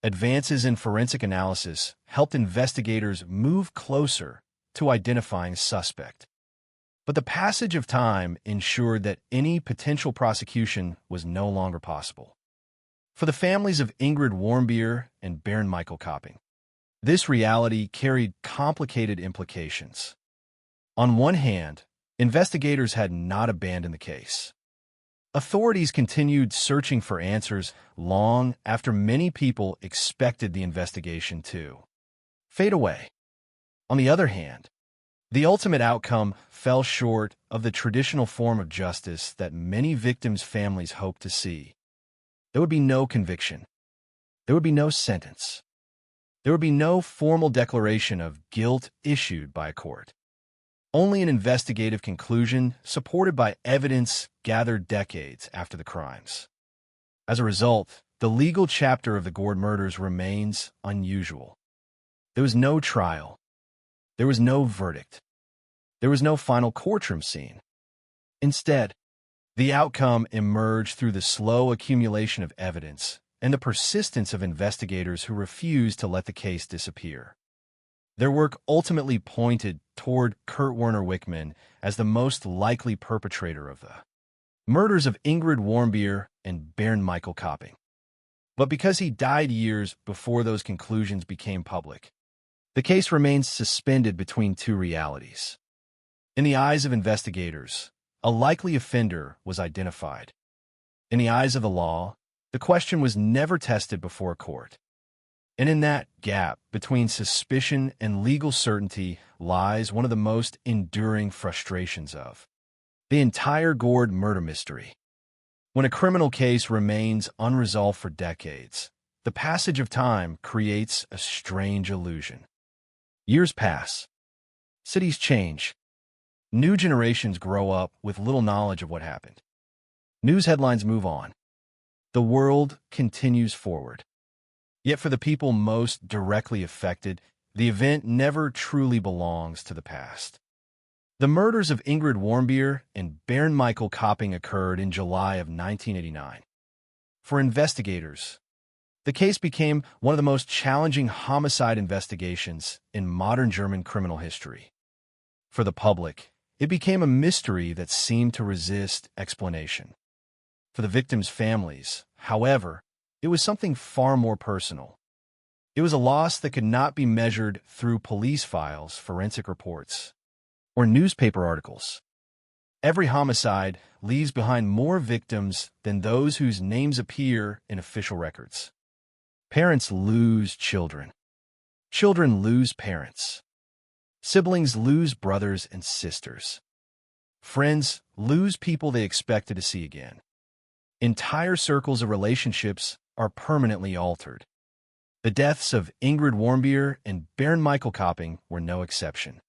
Advances in forensic analysis helped investigators move closer to identifying a suspect. But the passage of time ensured that any potential prosecution was no longer possible. For the families of Ingrid Warmbier and Bernd Michael Kopping, this reality carried complicated implications. On one hand, investigators had not abandoned the case. Authorities continued searching for answers long after many people expected the investigation to fade away. On the other hand, the ultimate outcome fell short of the traditional form of justice that many victims' families hoped to see. There would be no conviction. There would be no sentence. There would be no formal declaration of guilt issued by a court. Only an investigative conclusion supported by evidence gathered decades after the crimes. As a result, the legal chapter of the Gore murders remains unusual. There was no trial. There was no verdict. There was no final courtroom scene. Instead, the outcome emerged through the slow accumulation of evidence and the persistence of investigators who refused to let the case disappear. Their work ultimately pointed toward Kurt Werner Wickman as the most likely perpetrator of the murders of Ingrid Warmbier and Bernd Michael Kopping. But because he died years before those conclusions became public, the case remains suspended between two realities. In the eyes of investigators, a likely offender was identified. In the eyes of the law, the question was never tested before a court. And in that gap between suspicion and legal certainty lies one of the most enduring frustrations of the entire Gore murder mystery. When a criminal case remains unresolved for decades, the passage of time creates a strange illusion. Years pass. Cities change. New generations grow up with little knowledge of what happened. News headlines move on. the world continues forward. Yet for the people most directly affected, the event never truly belongs to the past. The murders of Ingrid Warmbier and Bernd Michael Kopping occurred in July of 1989. For investigators, the case became one of the most challenging homicide investigations in modern German criminal history. For the public, it became a mystery that seemed to resist explanation. For the victims' families, however, it was something far more personal. It was a loss that could not be measured through police files, forensic reports, or newspaper articles. Every homicide leaves behind more victims than those whose names appear in official records. Parents lose children. Children lose parents. Siblings lose brothers and sisters. Friends lose people they expected to see again. Entire circles of relationships are permanently altered. The deaths of Ingrid Warmbier and Bernd Michael Kopping were no exception.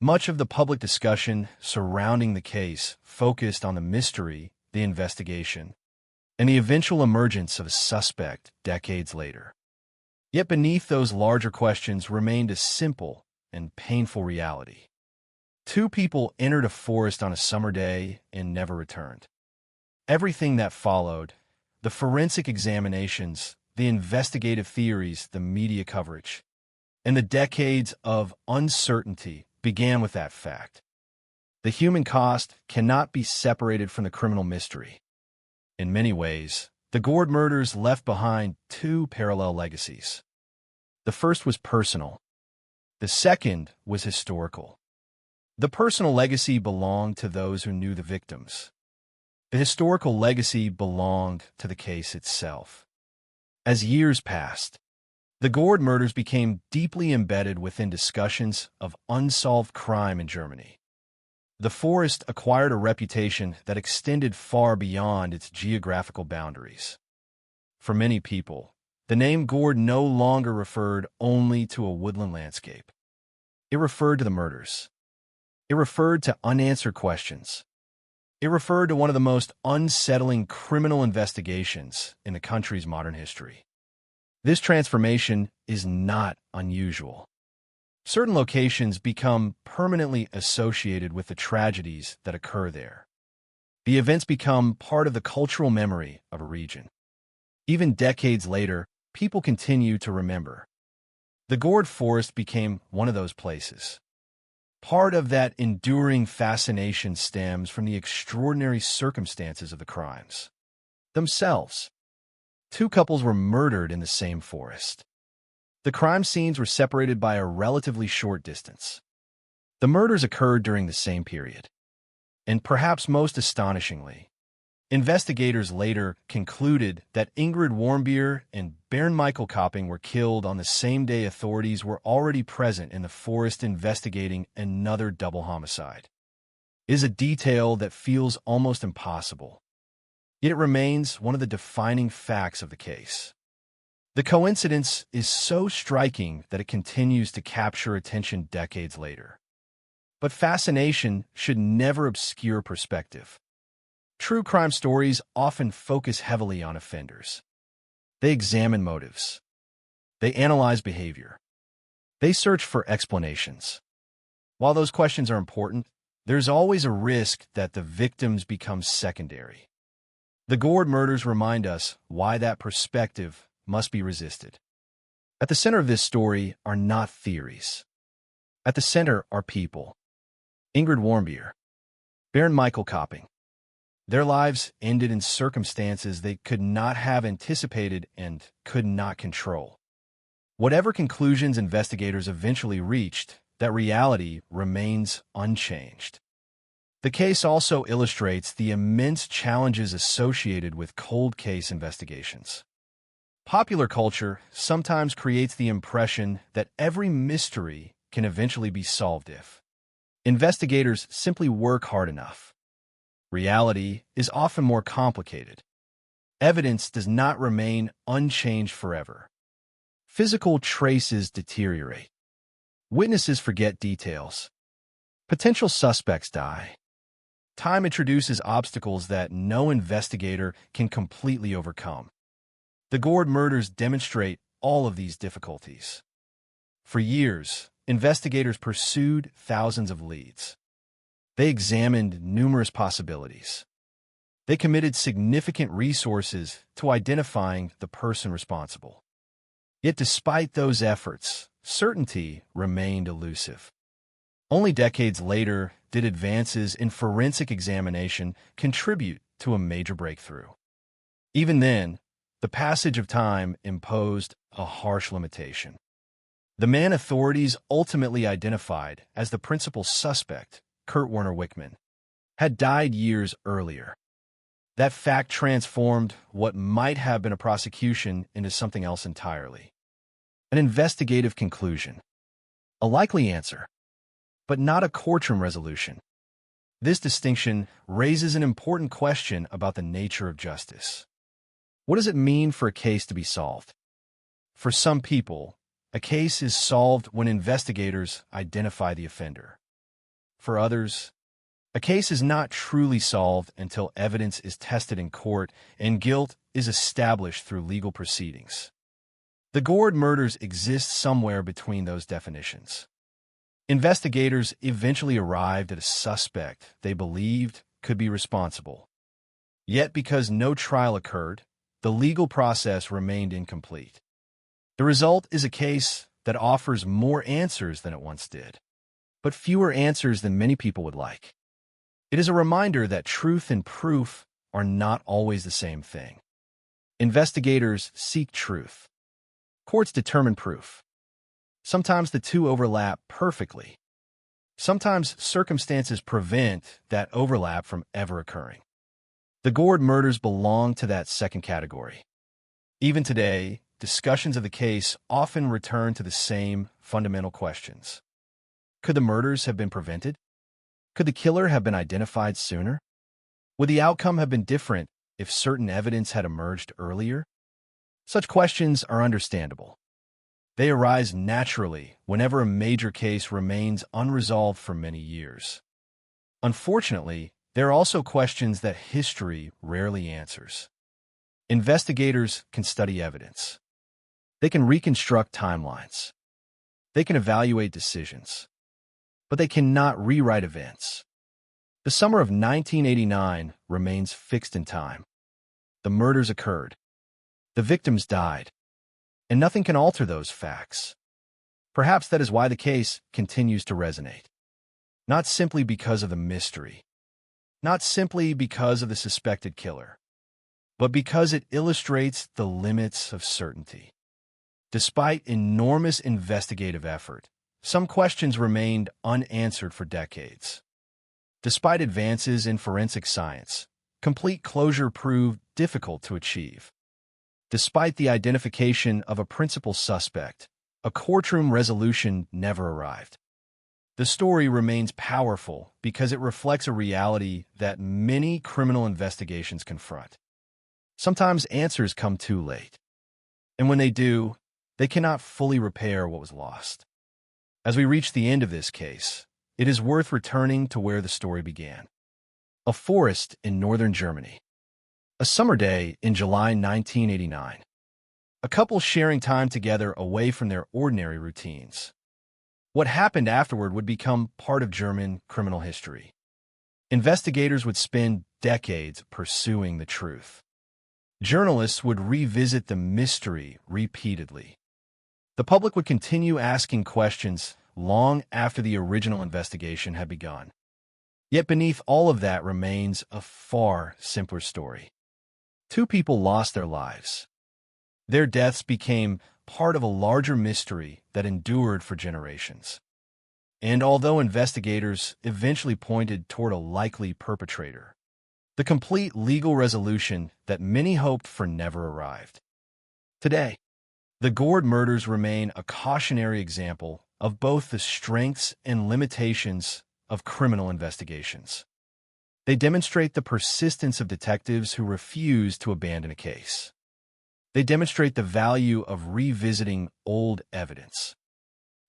Much of the public discussion surrounding the case focused on the mystery, the investigation, and the eventual emergence of a suspect decades later. Yet beneath those larger questions remained a simple and painful reality. Two people entered a forest on a summer day and never returned. Everything that followed, the forensic examinations, the investigative theories, the media coverage, and the decades of uncertainty began with that fact. The human cost cannot be separated from the criminal mystery. In many ways, the Gord murders left behind two parallel legacies. The first was personal. The second was historical. The personal legacy belonged to those who knew the victims. The historical legacy belonged to the case itself. As years passed, the Gord murders became deeply embedded within discussions of unsolved crime in Germany. The forest acquired a reputation that extended far beyond its geographical boundaries. For many people, the name Gord no longer referred only to a woodland landscape. It referred to the murders. It referred to unanswered questions. It referred to one of the most unsettling criminal investigations in the country's modern history. This transformation is not unusual. Certain locations become permanently associated with the tragedies that occur there. The events become part of the cultural memory of a region. Even decades later, people continue to remember. The Gord Forest became one of those places. Part of that enduring fascination stems from the extraordinary circumstances of the crimes themselves. Two couples were murdered in the same forest. The crime scenes were separated by a relatively short distance. The murders occurred during the same period. And perhaps most astonishingly, investigators later concluded that Ingrid Warmbier and Bernd Michael Kopping were killed on the same day authorities were already present in the forest investigating another double homicide. It is a detail that feels almost impossible. Yet it remains one of the defining facts of the case. The coincidence is so striking that it continues to capture attention decades later. But fascination should never obscure perspective. True crime stories often focus heavily on offenders. They examine motives. They analyze behavior. They search for explanations. While those questions are important, there's always a risk that the victims become secondary. The Gord murders remind us why that perspective must be resisted. At the center of this story are not theories. At the center are people. Ingrid Warmbier, Bernd Michael Kopping. Their lives ended in circumstances they could not have anticipated and could not control. Whatever conclusions investigators eventually reached, that reality remains unchanged. The case also illustrates the immense challenges associated with cold case investigations. Popular culture sometimes creates the impression that every mystery can eventually be solved if investigators simply work hard enough. Reality is often more complicated. Evidence does not remain unchanged forever. Physical traces deteriorate. Witnesses forget details. Potential suspects die. time introduces obstacles that no investigator can completely overcome. The Gord murders demonstrate all of these difficulties. For years, investigators pursued thousands of leads. They examined numerous possibilities. They committed significant resources to identifying the person responsible. Yet despite those efforts, certainty remained elusive. Only decades later did advances in forensic examination contribute to a major breakthrough. Even then, the passage of time imposed a harsh limitation. The man authorities ultimately identified as the principal suspect, Kurt Werner Wickman, had died years earlier. That fact transformed what might have been a prosecution into something else entirely. An investigative conclusion. A likely answer, but not a courtroom resolution. This distinction raises an important question about the nature of justice. What does it mean for a case to be solved? For some people, a case is solved when investigators identify the offender. For others, a case is not truly solved until evidence is tested in court and guilt is established through legal proceedings. The Gord murders exist somewhere between those definitions. Investigators eventually arrived at a suspect they believed could be responsible. Yet because no trial occurred, the legal process remained incomplete. The result is a case that offers more answers than it once did, but fewer answers than many people would like. It is a reminder that truth and proof are not always the same thing. Investigators seek truth. Courts determine proof. Sometimes the two overlap perfectly. Sometimes circumstances prevent that overlap from ever occurring. The Gord murders belong to that second category. Even today, discussions of the case often return to the same fundamental questions. Could the murders have been prevented? Could the killer have been identified sooner? Would the outcome have been different if certain evidence had emerged earlier? Such questions are understandable. They arise naturally whenever a major case remains unresolved for many years. Unfortunately, there are also questions that history rarely answers. Investigators can study evidence. They can reconstruct timelines. They can evaluate decisions. But they cannot rewrite events. The summer of 1989 remains fixed in time. The murders occurred. The victims died. And nothing can alter those facts. Perhaps that is why the case continues to resonate. Not simply because of the mystery. Not simply because of the suspected killer. But because it illustrates the limits of certainty. Despite enormous investigative effort, some questions remained unanswered for decades. Despite advances in forensic science, complete closure proved difficult to achieve. Despite the identification of a principal suspect, a courtroom resolution never arrived. The story remains powerful because it reflects a reality that many criminal investigations confront. Sometimes answers come too late. And when they do, they cannot fully repair what was lost. As we reach the end of this case, it is worth returning to where the story began. A forest in northern Germany. A summer day in July 1989. A couple sharing time together away from their ordinary routines. What happened afterward would become part of German criminal history. Investigators would spend decades pursuing the truth. Journalists would revisit the mystery repeatedly. The public would continue asking questions long after the original investigation had begun. Yet beneath all of that remains a far simpler story. Two people lost their lives. Their deaths became part of a larger mystery that endured for generations. And although investigators eventually pointed toward a likely perpetrator, the complete legal resolution that many hoped for never arrived. Today, the Gord murders remain a cautionary example of both the strengths and limitations of criminal investigations. They demonstrate the persistence of detectives who refuse to abandon a case. They demonstrate the value of revisiting old evidence.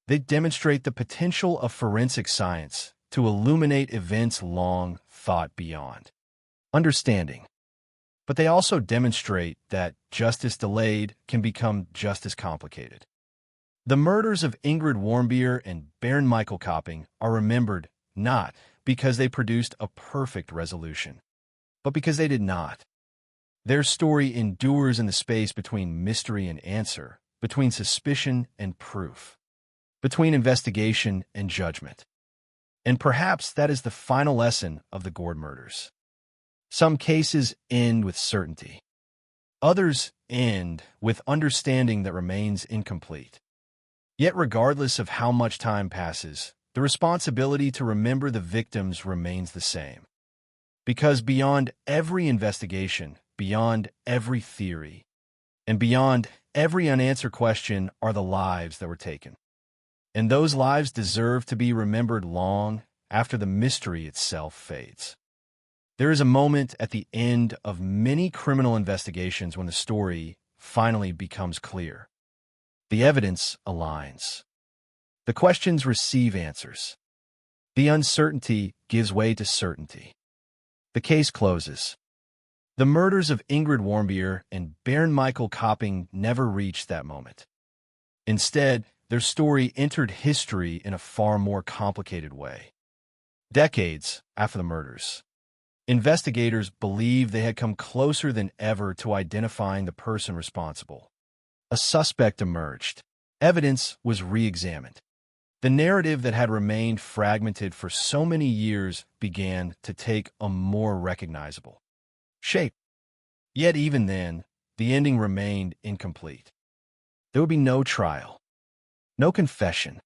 They demonstrate the potential of forensic science to illuminate events long thought beyond understanding. But they also demonstrate that justice delayed can become just as complicated. The murders of Ingrid Warmbier and Bernd Michael Kopping are remembered not because they produced a perfect resolution, but because they did not. Their story endures in the space between mystery and answer, between suspicion and proof, between investigation and judgment. And perhaps that is the final lesson of the Gord murders. Some cases end with certainty. Others end with understanding that remains incomplete. Yet regardless of how much time passes, the responsibility to remember the victims remains the same. Because beyond every investigation, beyond every theory, and beyond every unanswered question are the lives that were taken. And those lives deserve to be remembered long after the mystery itself fades. There is a moment at the end of many criminal investigations when the story finally becomes clear. The evidence aligns. The questions receive answers. The uncertainty gives way to certainty. The case closes. The murders of Ingrid Warmbier and Bernd Michael Kopping never reached that moment. Instead, their story entered history in a far more complicated way. Decades after the murders, investigators believed they had come closer than ever to identifying the person responsible. A suspect emerged. Evidence was re-examined. The narrative that had remained fragmented for so many years began to take a more recognizable shape. Yet even then, the ending remained incomplete. There would be no trial, no confession,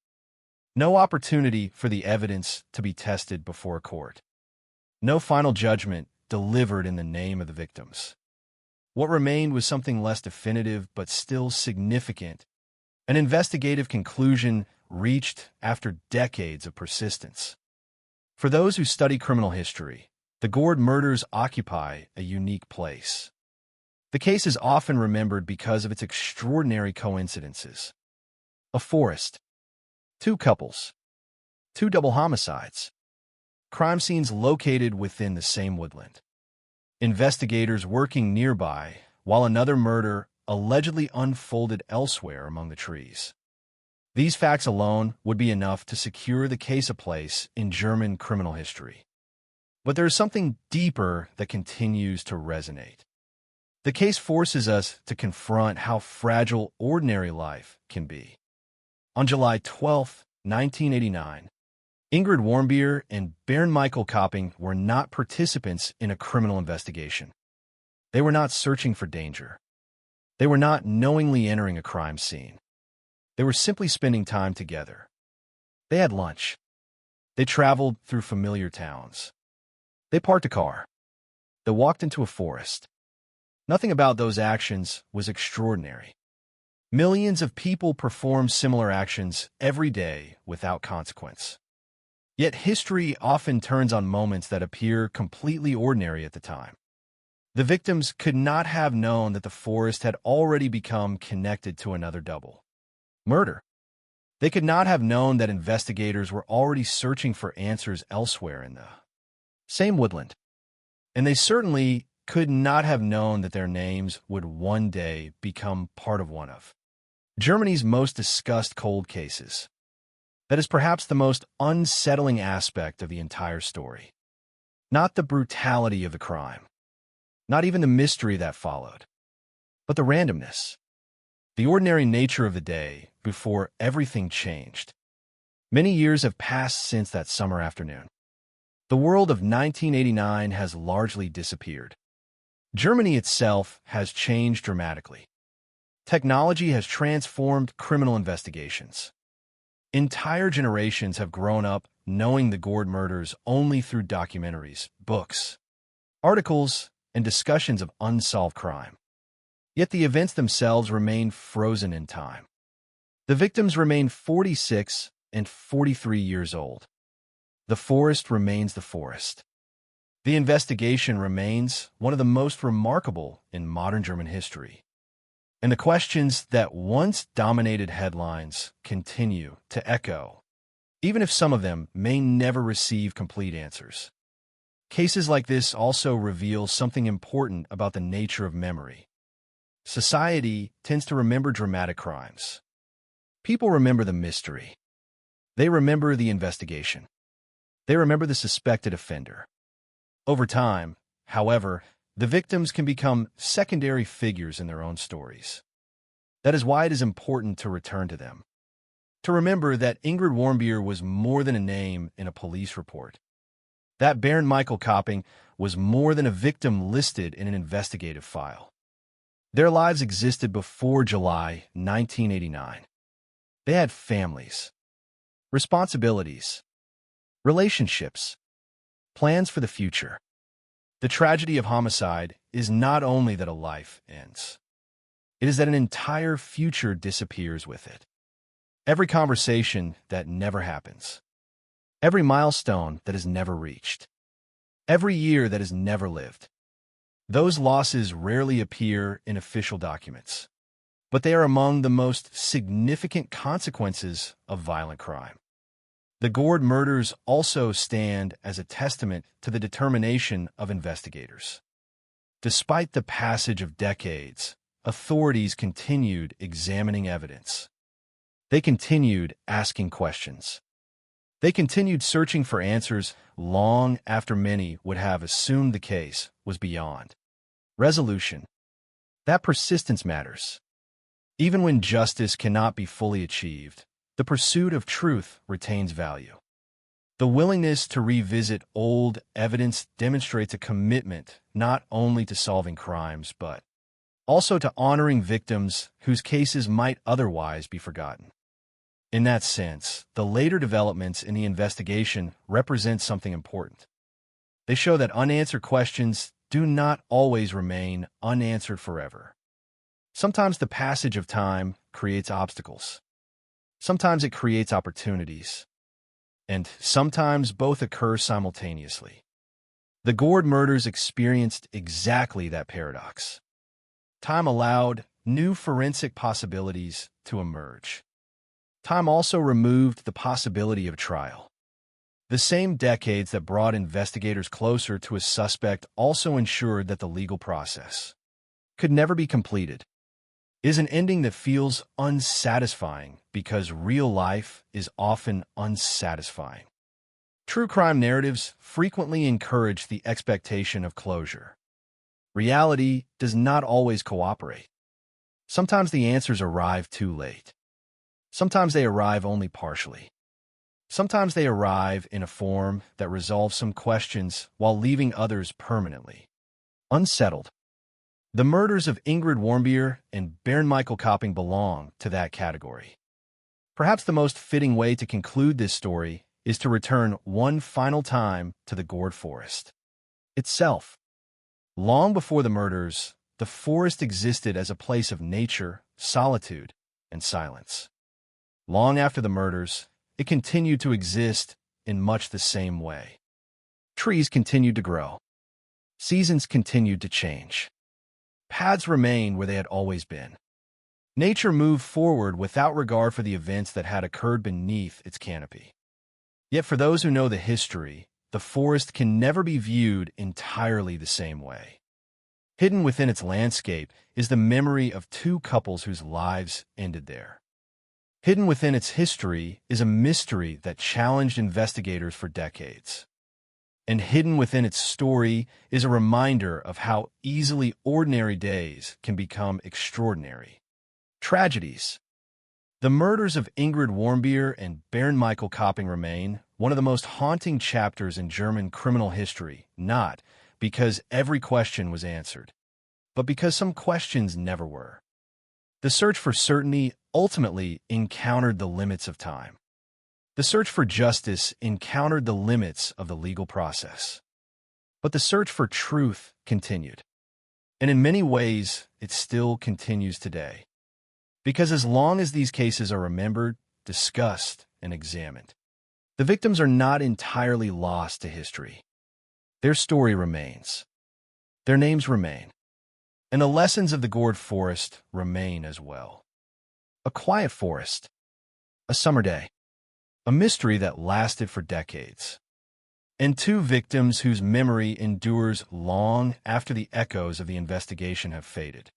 no opportunity for the evidence to be tested before a court, no final judgment delivered in the name of the victims. What remained was something less definitive but still significant, an investigative conclusion reached after decades of persistence. For those who study criminal history, the Gord murders occupy a unique place. The case is often remembered because of its extraordinary coincidences. A forest, two couples, two double homicides, crime scenes located within the same woodland, investigators working nearby while another murder allegedly unfolded elsewhere among the trees. These facts alone would be enough to secure the case a place in German criminal history. But there is something deeper that continues to resonate. The case forces us to confront how fragile ordinary life can be. On July 12, 1989, Ingrid Warmbier and Bernd Michael Kopping were not participants in a criminal investigation. They were not searching for danger. They were not knowingly entering a crime scene. They were simply spending time together. They had lunch. They traveled through familiar towns. They parked a car. They walked into a forest. Nothing about those actions was extraordinary. Millions of people perform similar actions every day without consequence. Yet history often turns on moments that appear completely ordinary at the time. The victims could not have known that the forest had already become connected to another double murder. They could not have known that investigators were already searching for answers elsewhere in the same woodland. And they certainly could not have known that their names would one day become part of one of Germany's most discussed cold cases. That is perhaps the most unsettling aspect of the entire story. Not the brutality of the crime, not even the mystery that followed, but the randomness, the ordinary nature of the day before everything changed. Many years have passed since that summer afternoon. The world of 1989 has largely disappeared. Germany itself has changed dramatically. Technology has transformed criminal investigations. Entire generations have grown up knowing the Gord murders only through documentaries, books, articles, and discussions of unsolved crime. Yet the events themselves remain frozen in time. The victims remain 46 and 43 years old. The forest remains the forest. The investigation remains one of the most remarkable in modern German history. And the questions that once dominated headlines continue to echo even if some of them may never receive complete answers. Cases like this also reveal something important about the nature of memory. Society tends to remember dramatic crimes. People remember the mystery. They remember the investigation. They remember the suspected offender. Over time, however, the victims can become secondary figures in their own stories. That is why it is important to return to them. To remember that Ingrid Warmbier was more than a name in a police report. That Bernd Michael Kopping was more than a victim listed in an investigative file. Their lives existed before July 1989. They had families, responsibilities, relationships, plans for the future. The tragedy of homicide is not only that a life ends. It is that an entire future disappears with it. Every conversation that never happens. Every milestone that is never reached. Every year that is never lived. Those losses rarely appear in official documents, but they are among the most significant consequences of violent crime. The Gord murders also stand as a testament to the determination of investigators. Despite the passage of decades, authorities continued examining evidence. They continued asking questions. They continued searching for answers long after many would have assumed the case was beyond resolution. That persistence matters. Even when justice cannot be fully achieved, the pursuit of truth retains value. The willingness to revisit old evidence demonstrates a commitment not only to solving crimes, but also to honoring victims whose cases might otherwise be forgotten. In that sense, the later developments in the investigation represent something important. They show that unanswered questions do not always remain unanswered forever. Sometimes the passage of time creates obstacles. Sometimes it creates opportunities. And sometimes both occur simultaneously. The Gord murders experienced exactly that paradox. Time allowed new forensic possibilities to emerge. Time also removed the possibility of trial. The same decades that brought investigators closer to a suspect also ensured that the legal process could never be completed. It is an ending that feels unsatisfying because real life is often unsatisfying. True crime narratives frequently encourage the expectation of closure. Reality does not always cooperate. Sometimes the answers arrive too late. Sometimes they arrive only partially. Sometimes they arrive in a form that resolves some questions while leaving others permanently unsettled. The murders of Ingrid Warmbier and Bernd Michael Kopping belong to that category. Perhaps the most fitting way to conclude this story is to return one final time to the Gord Forest itself. Long before the murders, the forest existed as a place of nature, solitude, and silence. Long after the murders, it continued to exist in much the same way. Trees continued to grow. Seasons continued to change. Paths remained where they had always been. Nature moved forward without regard for the events that had occurred beneath its canopy. Yet for those who know the history, the forest can never be viewed entirely the same way. Hidden within its landscape is the memory of two couples whose lives ended there. Hidden within its history is a mystery that challenged investigators for decades. And hidden within its story is a reminder of how easily ordinary days can become extraordinary tragedies. The murders of Ingrid Warmbier and Bernd Michael Kopping remain one of the most haunting chapters in German criminal history, not because every question was answered, but because some questions never were. The search for certainty ultimately encountered the limits of time. The search for justice encountered the limits of the legal process. But the search for truth continued. And in many ways, it still continues today. Because as long as these cases are remembered, discussed, and examined, the victims are not entirely lost to history. Their story remains. Their names remain. And the lessons of the Gord Forest remain as well. A quiet forest. A summer day. a mystery that lasted for decades, and two victims whose memory endures long after the echoes of the investigation have faded.